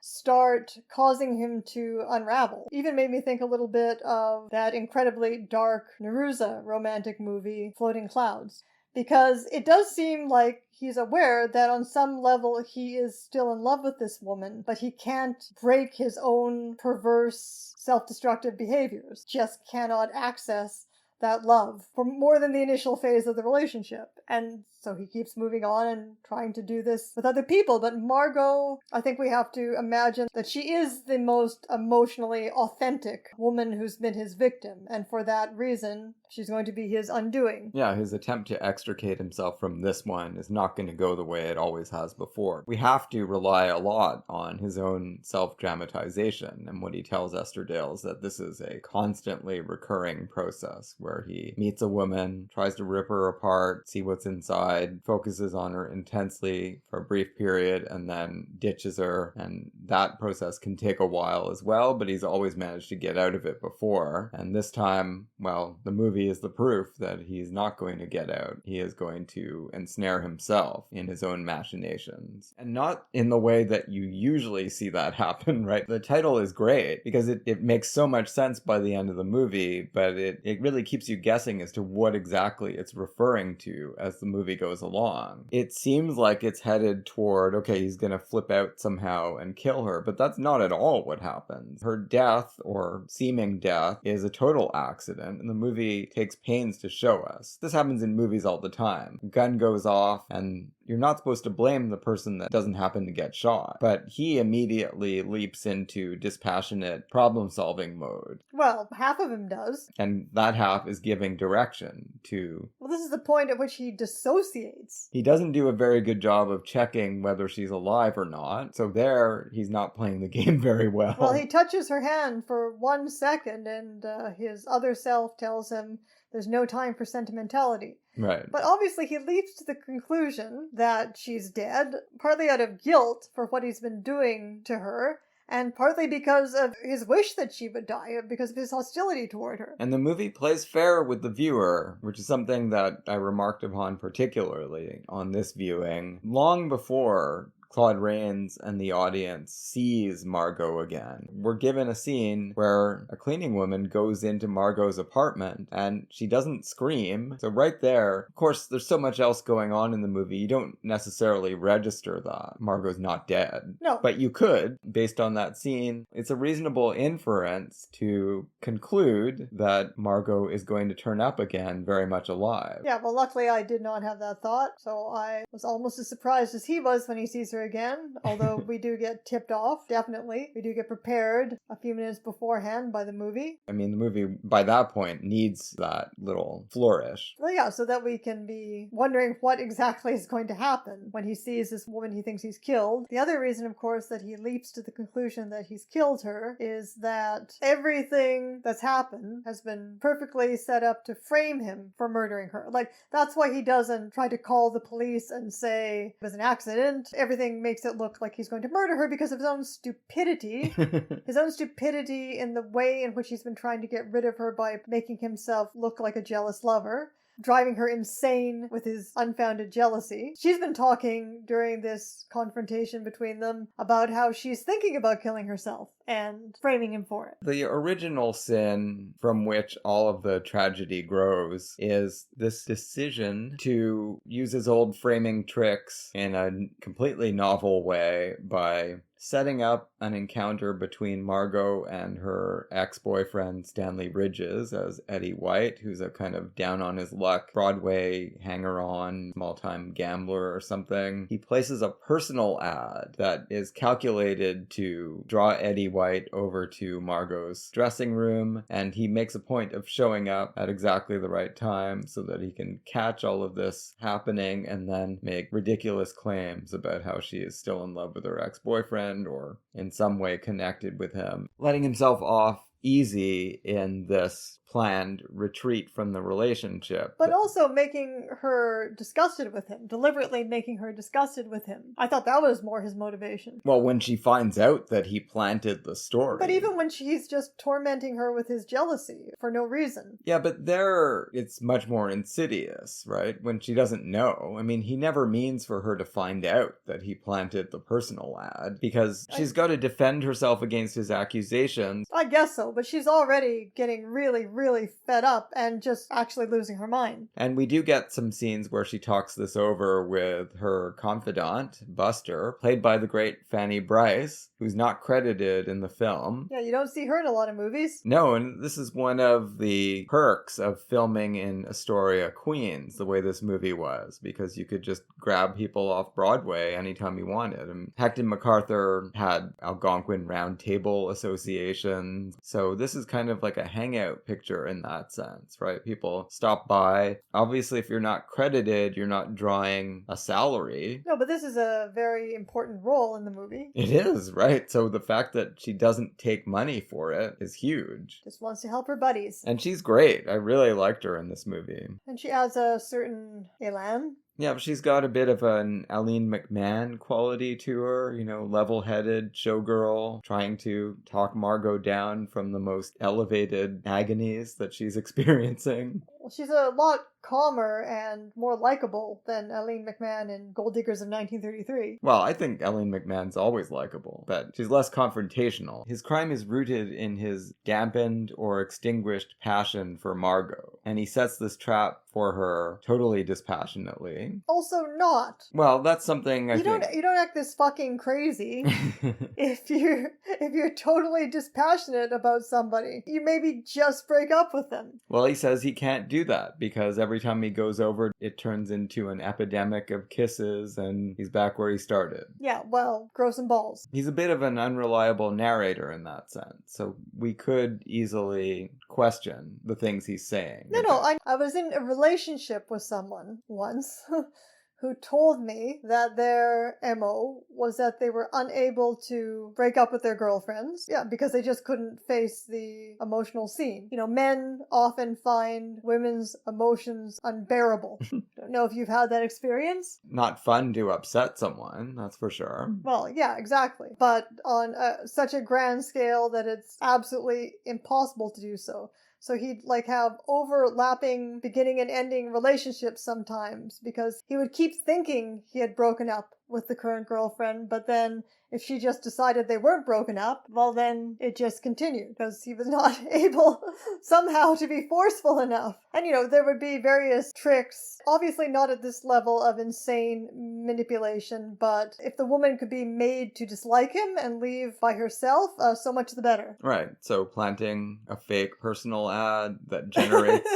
start causing him to unravel. Even made me think a little bit of that incredibly dark Neruda romantic movie, Floating Clouds. Because it does seem like he's aware that on some level he is still in love with this woman, but he can't break his own perverse, self-destructive behaviors. Just cannot access that love for more than the initial phase of the relationship. And so he keeps moving on and trying to do this with other people. But Margo, I think we have to imagine that she is the most emotionally authentic woman who's been his victim. And for that reason, she's going to be his undoing. Yeah, his attempt to extricate himself from this one is not going to go the way it always has before. We have to rely a lot on his own self-dramatization. And what he tells Esther Dale is that this is a constantly recurring process where he meets a woman, tries to rip her apart, see what's inside, focuses on her intensely for a brief period, and then ditches her. And that process can take a while as well, but he's always managed to get out of it before. And this time, well, the movie is the proof that he's not going to get out. He is going to ensnare himself in his own machinations. And not in the way that you usually see that happen, right? The title is great because it makes so much sense by the end of the movie, but it really keeps you guessing as to what exactly it's referring to as the movie goes along. It seems like it's headed toward, okay, he's gonna flip out somehow and kill her, but that's not at all what happens. Her death, or seeming death, is a total accident, and the movie takes pains to show us. This happens in movies all the time. A gun goes off, and you're not supposed to blame the person that doesn't happen to get shot, but he immediately leaps into dispassionate problem-solving mode. Well, half of him does. And that half is giving direction to... Well, this is the point at which he dissociates. He doesn't do a very good job of checking whether she's alive or not, so there, he's not playing the game very well. Well, he touches her hand for 1 second, and his other self tells him there's no time for sentimentality. Right. But obviously he leaps to the conclusion that she's dead, partly out of guilt for what he's been doing to her, and partly because of his wish that she would die, because of his hostility toward her. And the movie plays fair with the viewer, which is something that I remarked upon particularly on this viewing. Long before Claude Rains and the audience sees Margo again, we're given a scene where a cleaning woman goes into Margo's apartment and she doesn't scream. So right there, of course, there's so much else going on in the movie, you don't necessarily register that Margo's not dead. No. But you could, based on that scene. It's a reasonable inference to conclude that Margo is going to turn up again very much alive. Yeah, well, luckily I did not have that thought, so I was almost as surprised as he was when he sees her again, although we do get tipped off, definitely. We do get prepared a few minutes beforehand by the movie. I mean, the movie, by that point, needs that little flourish. Well, yeah, so that we can be wondering what exactly is going to happen when he sees this woman he thinks he's killed. The other reason, of course, that he leaps to the conclusion that he's killed her is that everything that's happened has been perfectly set up to frame him for murdering her. Like, that's why he doesn't try to call the police and say it was an accident. Everything makes it look like he's going to murder her because of his own stupidity. His own stupidity in the way in which he's been trying to get rid of her by making himself look like a jealous lover, driving her insane with his unfounded jealousy. She's been talking during this confrontation between them about how she's thinking about killing herself and framing him for it. The original sin from which all of the tragedy grows is this decision to use his old framing tricks in a completely novel way by setting up an encounter between Margo and her ex-boyfriend Stanley Bridges as Eddie White, who's a kind of down-on-his-luck Broadway hanger-on, small-time gambler or something. He places a personal ad that is calculated to draw Eddie White over to Margo's dressing room, and he makes a point of showing up at exactly the right time so that he can catch all of this happening and then make ridiculous claims about how she is still in love with her ex-boyfriend or in some way connected with him, letting himself off easy in this planned retreat from the relationship. But also making her disgusted with him, deliberately making her disgusted with him. I thought that was more his motivation. Well, when she finds out that he planted the story. But even when she's just tormenting her with his jealousy for no reason. Yeah, but there it's much more insidious, right? When she doesn't know. I mean, he never means for her to find out that he planted the personal ad, because she's got to defend herself against his accusations. I guess so, but she's already getting really, really fed up and just actually losing her mind. And we do get some scenes where she talks this over with her confidant, Buster, played by the great Fanny Brice, who's not credited in the film. Yeah, you don't see her in a lot of movies. No, and this is one of the perks of filming in Astoria, Queens, the way this movie was, because you could just grab people off Broadway anytime you wanted. And Hecht-MacArthur had Algonquin Round Table Association, so this is kind of like a hangout picture in that sense, right? People stop by. Obviously, if you're not credited, you're not drawing a salary. No, but this is a very important role in the movie. It is, right? So the fact that she doesn't take money for it is huge. Just wants to help her buddies. And she's great. I really liked her in this movie. And she has a certain elan. Yeah, but she's got a bit of an Aline McMahon quality to her, you know, level-headed showgirl, trying to talk Margo down from the most elevated agonies that she's experiencing. Well, she's a lot calmer and more likable than Aline McMahon in Gold Diggers of 1933. Well, I think Aline McMahon's always likable, but she's less confrontational. His crime is rooted in his dampened or extinguished passion for Margo, and he sets this trap for her totally dispassionately. Also not. Well, that's something I you think... don't act this fucking crazy if you're totally dispassionate about somebody. You maybe just break up with them. Well, he says he can't do that because every time he goes over, it turns into an epidemic of kisses and he's back where he started. Yeah, well, grow some balls. He's a bit of an unreliable narrator in that sense, so we could easily question the things he's saying. I was in a relationship with someone once who told me that their MO was that they were unable to break up with their girlfriends. Yeah, because they just couldn't face the emotional scene. You know, men often find women's emotions unbearable. Don't know if you've had that experience. Not fun to upset someone, that's for sure. Well, yeah, exactly. But on such a grand scale that it's absolutely impossible to do so. So he'd have overlapping beginning and ending relationships sometimes because he would keep thinking he had broken up with the current girlfriend, but then if she just decided they weren't broken up, well then it just continued because he was not able somehow to be forceful enough. And there would be various tricks, obviously not at this level of insane manipulation, but if the woman could be made to dislike him and leave by herself, so much the better. Right, so planting a fake personal ad that generates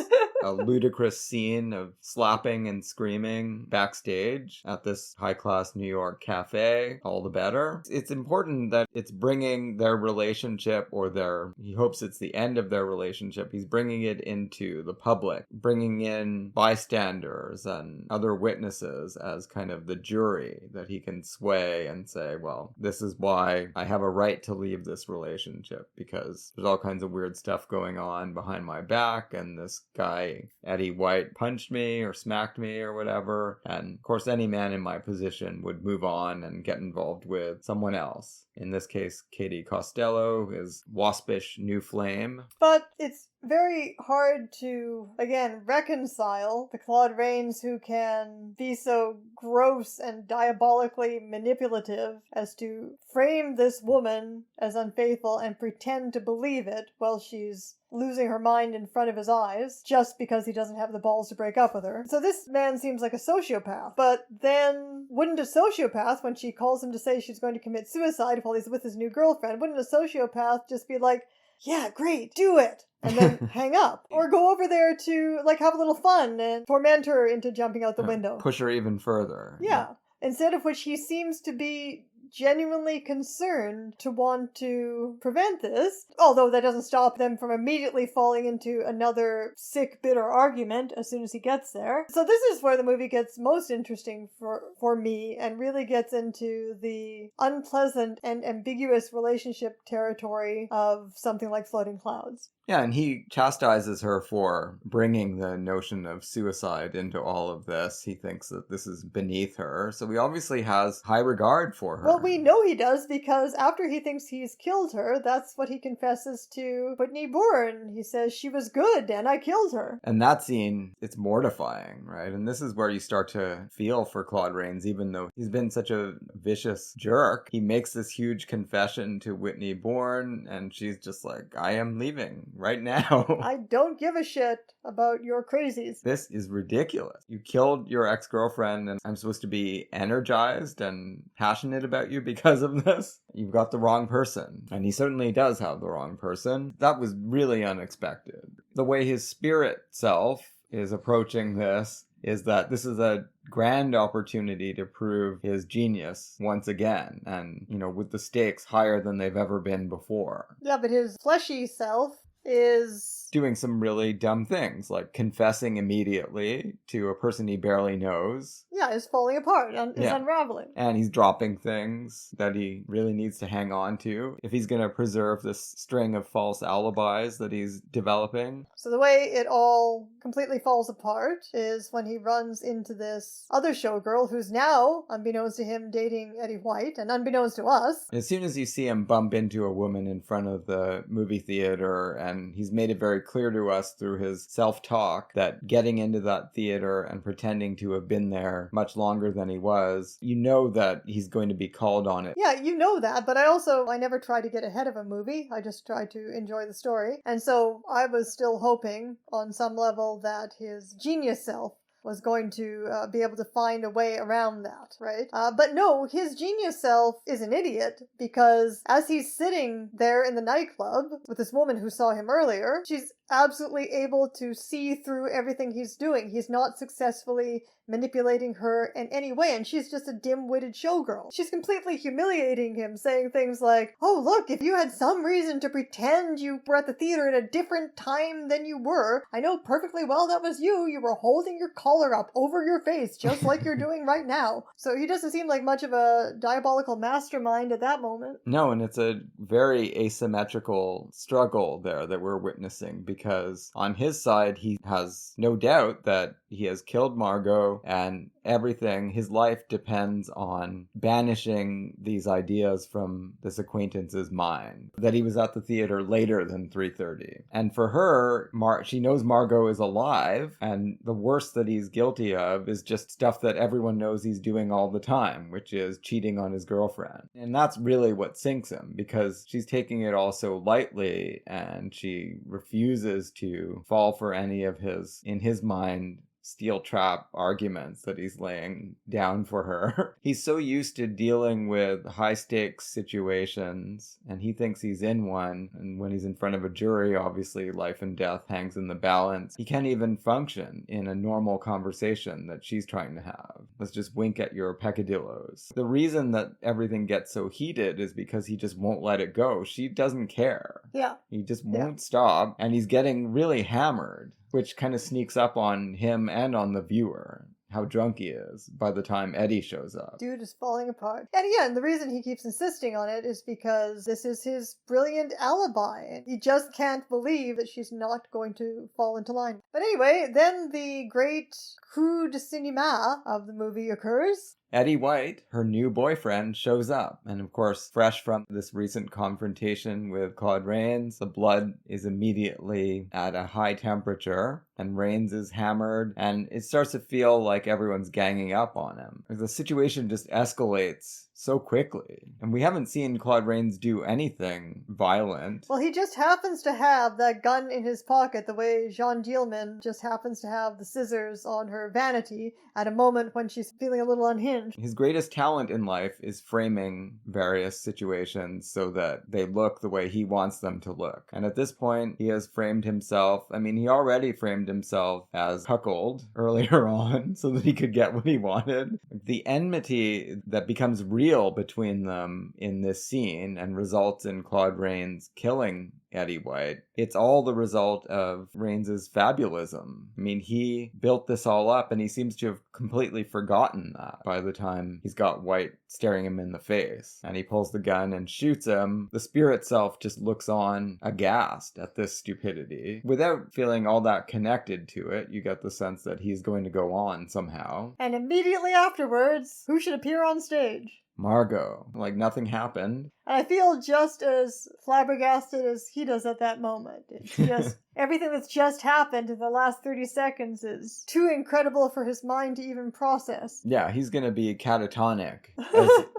a ludicrous scene of slapping and screaming backstage at this high-class New York cafe, all the better. It's important that it's bringing their relationship, he hopes it's the end of their relationship, he's bringing it into the public, bringing in bystanders and other witnesses as kind of the jury that he can sway and say, well, this is why I have a right to leave this relationship, because there's all kinds of weird stuff going on behind my back, and this guy, Eddie White, punched me or smacked me or whatever, and of course any man in my position would move on and get involved with someone else. In this case, Katie Costello, his waspish new flame. But it's very hard to, again, reconcile the Claude Rains who can be so gross and diabolically manipulative as to frame this woman as unfaithful and pretend to believe it while she's losing her mind in front of his eyes just because he doesn't have the balls to break up with her. So this man seems like a sociopath. But then wouldn't a sociopath, when she calls him to say she's going to commit suicide while he's with his new girlfriend, wouldn't a sociopath just be like, yeah, great, do it, and then hang up? Or go over there to, have a little fun and torment her into jumping out the window. Push her even further. Yeah. Instead of which he seems to be genuinely concerned to want to prevent this, although that doesn't stop them from immediately falling into another sick, bitter argument as soon as he gets there. So this is where the movie gets most interesting for me and really gets into the unpleasant and ambiguous relationship territory of something like Floating Clouds. Yeah, and he chastises her for bringing the notion of suicide into all of this. He thinks that this is beneath her, so he obviously has high regard for her. Well, we know he does because after he thinks he's killed her, that's what he confesses to Whitney Bourne. He says she was good and I killed her. And that scene, it's mortifying, right? And this is where you start to feel for Claude Rains, even though he's been such a vicious jerk. He makes this huge confession to Whitney Bourne, and she's just like, I am leaving right now. I don't give a shit about your crazies. This is ridiculous. You killed your ex-girlfriend, and I'm supposed to be energized and passionate about you because of this? You've got the wrong person. And he certainly does have the wrong person. That was really unexpected. The way his spirit self is approaching this is that this is a grand opportunity to prove his genius once again, and, you know, with the stakes higher than they've ever been before. Yeah, but his fleshy self is doing some really dumb things, like confessing immediately to a person he barely knows. Yeah, is falling apart and is unraveling. And he's dropping things that he really needs to hang on to if he's going to preserve this string of false alibis that he's developing. So the way it all completely falls apart is when he runs into this other showgirl who's now, unbeknownst to him, dating Eddie White, and unbeknownst to us. As soon as you see him bump into a woman in front of the movie theater, and he's made it very clear to us through his self-talk that getting into that theater and pretending to have been there much longer than he was, you know that he's going to be called on it. Yeah, you know that, but I never try to get ahead of a movie. I just try to enjoy the story. And so I was still hoping on some level that his genius self was going to be able to find a way around that, right? But no, his genius self is an idiot, because as he's sitting there in the nightclub with this woman who saw him earlier, she's absolutely able to see through everything he's doing. He's not successfully manipulating her in any way, and she's just a dim-witted showgirl. She's completely humiliating him, saying things like, oh, look, if you had some reason to pretend you were at the theater at a different time than you were, I know perfectly well that was you. You were holding your collar up over your face, just like you're doing right now. So he doesn't seem like much of a diabolical mastermind at that moment. No, and it's a very asymmetrical struggle there that we're witnessing, because on his side, he has no doubt that he has killed Margo, and everything, his life depends on banishing these ideas from this acquaintance's mind, that he was at the theater later than 3:30. And for her, she knows Margo is alive, and the worst that he's guilty of is just stuff that everyone knows he's doing all the time, which is cheating on his girlfriend. And that's really what sinks him, because she's taking it all so lightly, and she refuses to fall for any of his, in his mind, steel trap arguments that he's laying down for her. He's so used to dealing with high stakes situations, and he thinks he's in one, and when he's in front of a jury, obviously life and death hangs in the balance. He can't even function in a normal conversation that she's trying to have. Let's just wink at your peccadillos. The reason that everything gets so heated is because he just won't let it go. She doesn't care. Yeah. He just won't stop, and he's getting really hammered, which kind of sneaks up on him and on the viewer, how drunk he is by the time Eddie shows up. Dude is falling apart. And again, the reason he keeps insisting on it is because this is his brilliant alibi. He just can't believe that she's not going to fall into line. But anyway, then the great coup de cinéma of the movie occurs. Eddie White, her new boyfriend, shows up, and of course, fresh from this recent confrontation with Claude Rains, the blood is immediately at a high temperature, and Rains is hammered, and it starts to feel like everyone's ganging up on him. The situation just escalates so quickly, and we haven't seen Claude Rains do anything violent. Well, he just happens to have that gun in his pocket, the way Jean Dielman just happens to have the scissors on her vanity at a moment when she's feeling a little unhinged. His greatest talent in life is framing various situations so that they look the way he wants them to look. And at this point, he has framed himself. I mean, he already framed himself as cuckold earlier on so that he could get what he wanted. The enmity that becomes real between them in this scene and results in Claude Rains killing Eddie White. It's all the result of Rains' fabulism. I mean, he built this all up, and he seems to have completely forgotten that by the time he's got White staring him in the face. And he pulls the gun and shoots him. The spirit self just looks on aghast at this stupidity. Without feeling all that connected to it, you get the sense that he's going to go on somehow. And immediately afterwards, who should appear on stage? Margo. Like nothing happened. And I feel just as flabbergasted as he does at that moment. It's just, everything that's just happened in the last 30 seconds is too incredible for his mind to even process. Yeah, he's gonna be catatonic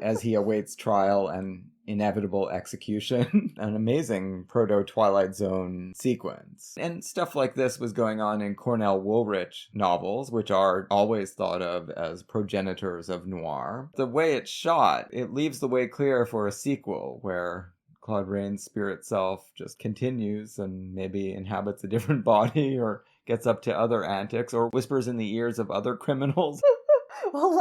as he awaits trial and inevitable execution. An amazing proto-Twilight Zone sequence. And stuff like this was going on in Cornell Woolrich novels, which are always thought of as progenitors of noir. The way it's shot, it leaves the way clear for a sequel where Claude Rains' spirit self just continues and maybe inhabits a different body or gets up to other antics or whispers in the ears of other criminals. Well,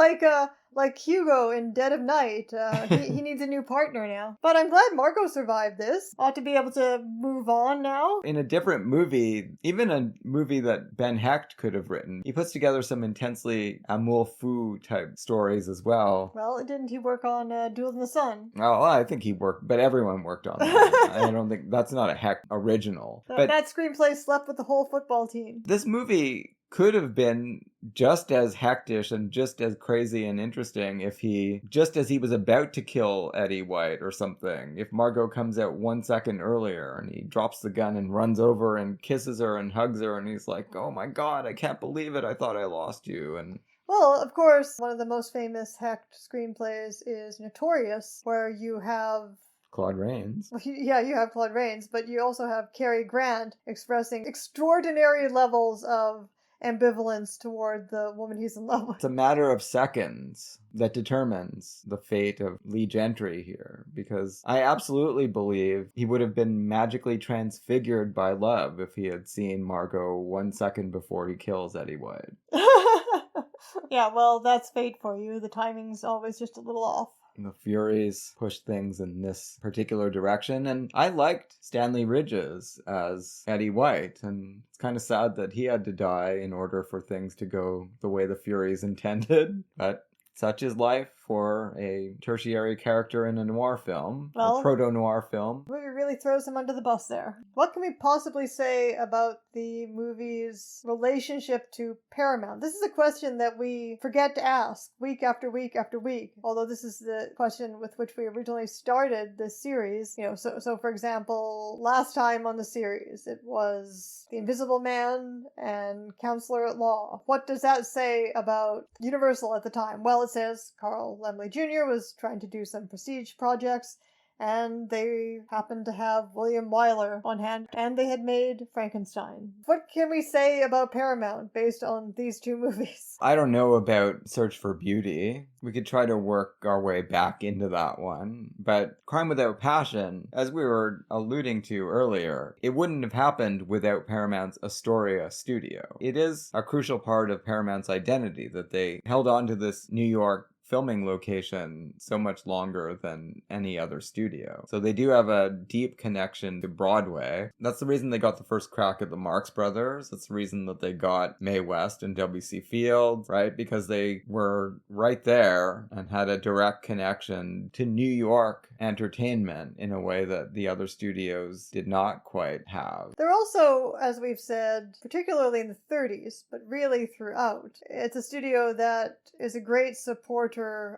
like Hugo in Dead of Night, he needs a new partner now. But I'm glad Margo survived this. Ought to be able to move on now. In a different movie, even a movie that Ben Hecht could have written, he puts together some intensely amour fou type stories as well. Well, didn't he work on Duel in the Sun? Oh, I think he worked, but everyone worked on that. I don't think that's not a Hecht original. But that screenplay slept with the whole football team. This movie could have been just as hectish and just as crazy and interesting if he, just as he was about to kill Eddie White or something, if Margo comes out 1 second earlier and he drops the gun and runs over and kisses her and hugs her and he's like, oh my god, I can't believe it, I thought I lost you. And well, of course, one of the most famous Hecht screenplays is Notorious, where you have Claude Rains. Yeah, you have Claude Rains, but you also have Cary Grant expressing extraordinary levels of ambivalence toward the woman he's in love with. It's a matter of seconds that determines the fate of Lee Gentry here, because I absolutely believe he would have been magically transfigured by love if he had seen Margo 1 second before he kills Eddie White. Yeah, well, that's fate for you. The timing's always just a little off. The Furies pushed things in this particular direction, and I liked Stanley Ridges as Eddie White, and it's kind of sad that he had to die in order for things to go the way the Furies intended, but such is life for a tertiary character in a noir film, a proto-noir film. The movie really throws him under the bus there. What can we possibly say about the movie's relationship to Paramount? This is a question that we forget to ask week after week after week, although this is the question with which we originally started this series. You know, so for example, last time on the series, it was The Invisible Man and Counselor at Law. What does that say about Universal at the time? Well, it says Carl Laemmle Jr. was trying to do some prestige projects, and they happened to have William Wyler on hand, and they had made Frankenstein. What can we say about Paramount based on these two movies? I don't know about Search for Beauty. We could try to work our way back into that one. But Crime Without Passion, as we were alluding to earlier, it wouldn't have happened without Paramount's Astoria studio. It is a crucial part of Paramount's identity that they held on to this New York filming location so much longer than any other studio. So they do have a deep connection to Broadway. That's the reason they got the first crack at the Marx Brothers. That's the reason that they got Mae West and W.C. Fields, right? Because they were right there and had a direct connection to New York entertainment in a way that the other studios did not quite have. They're also, as we've said, particularly in the 30s, but really throughout, it's a studio that is a great supporter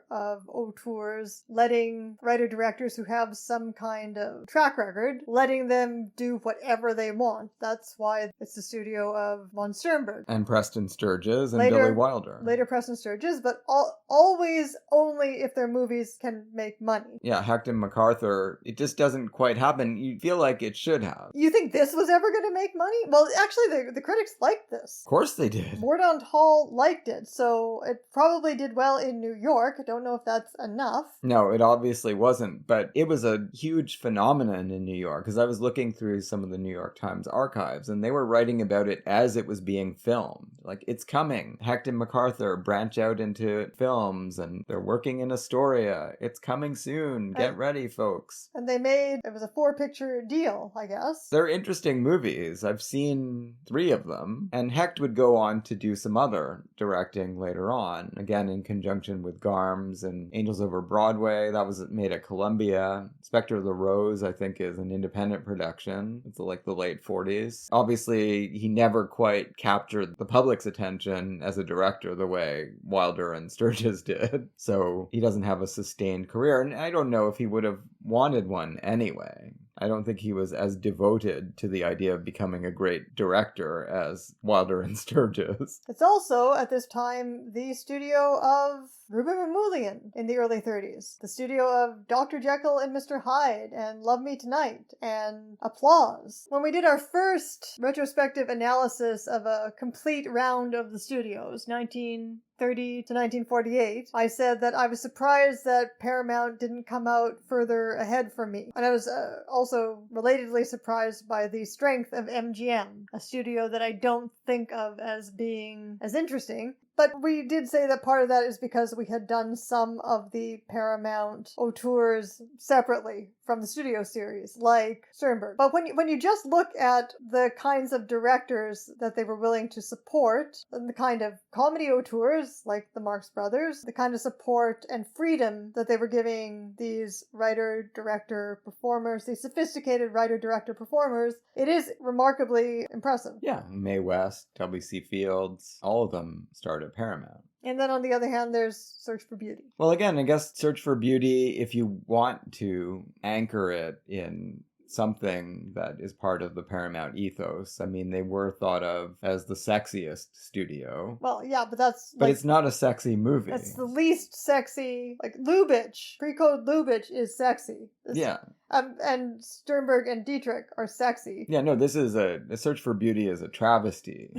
of auteurs, letting writer-directors who have some kind of track record, letting them do whatever they want. That's why it's the studio of von Sternberg. And Preston Sturges and Billy Wilder. Later Preston Sturges, but always only if their movies can make money. Yeah, Hecht-MacArthur, it just doesn't quite happen. You feel like it should have. You think this was ever going to make money? Well, actually, the critics liked this. Of course they did. Mordaunt Hall liked it, so it probably did well in New York. I don't know if that's enough. No, it obviously wasn't, but it was a huge phenomenon in New York, because I was looking through some of the New York Times archives, and they were writing about it as it was being filmed. Like, it's coming. Hecht and MacArthur branch out into films, and they're working in Astoria. It's coming soon. Get ready, folks. And it was a 4-picture deal, I guess. They're interesting movies. I've seen 3 of them. And Hecht would go on to do some other directing later on, again in conjunction with Garmes and Angels Over Broadway. That was made at Columbia. Spectre of the Rose, I think, is an independent production. It's like the late 40s. Obviously, he never quite captured the public's attention as a director the way Wilder and Sturges did. So he doesn't have a sustained career. And I don't know if he would have wanted one anyway. I don't think he was as devoted to the idea of becoming a great director as Wilder and Sturges. It's also, at this time, the studio of Ruben Mamoulian in the early 30s. The studio of Dr. Jekyll and Mr. Hyde and Love Me Tonight and Applause. When we did our first retrospective analysis of a complete round of the studios, 1930 to 1948, I said that I was surprised that Paramount didn't come out further ahead from me. And I was also relatedly surprised by the strength of MGM, a studio that I don't think of as being as interesting. But we did say that part of that is because we had done some of the Paramount auteurs separately from the studio series, like Sternberg. But when you just look at the kinds of directors that they were willing to support, and the kind of comedy auteurs, like the Marx Brothers, the kind of support and freedom that they were giving these writer-director performers, these sophisticated writer-director performers, it is remarkably impressive. Yeah, Mae West, W.C. Fields, all of them started Paramount. And then on the other hand, there's Search for Beauty. Well, again, I guess Search for Beauty, if you want to anchor it in something that is part of the Paramount ethos. I mean, they were thought of as the sexiest studio. Well, yeah, but that's... But it's not a sexy movie. It's the least sexy... Like, Lubitsch, Pre-Code Lubitsch is sexy. Yeah. And Sternberg and Dietrich are sexy. Yeah, no, this is a Search for Beauty is a travesty.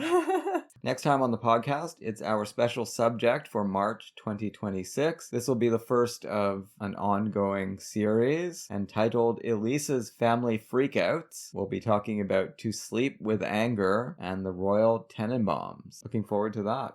Next time on the podcast, it's our special subject for March 2026. This will be the first of an ongoing series entitled Elisa's Family Freakouts. We'll be talking about To Sleep with Anger and the Royal Tenenbaums. Looking forward to that.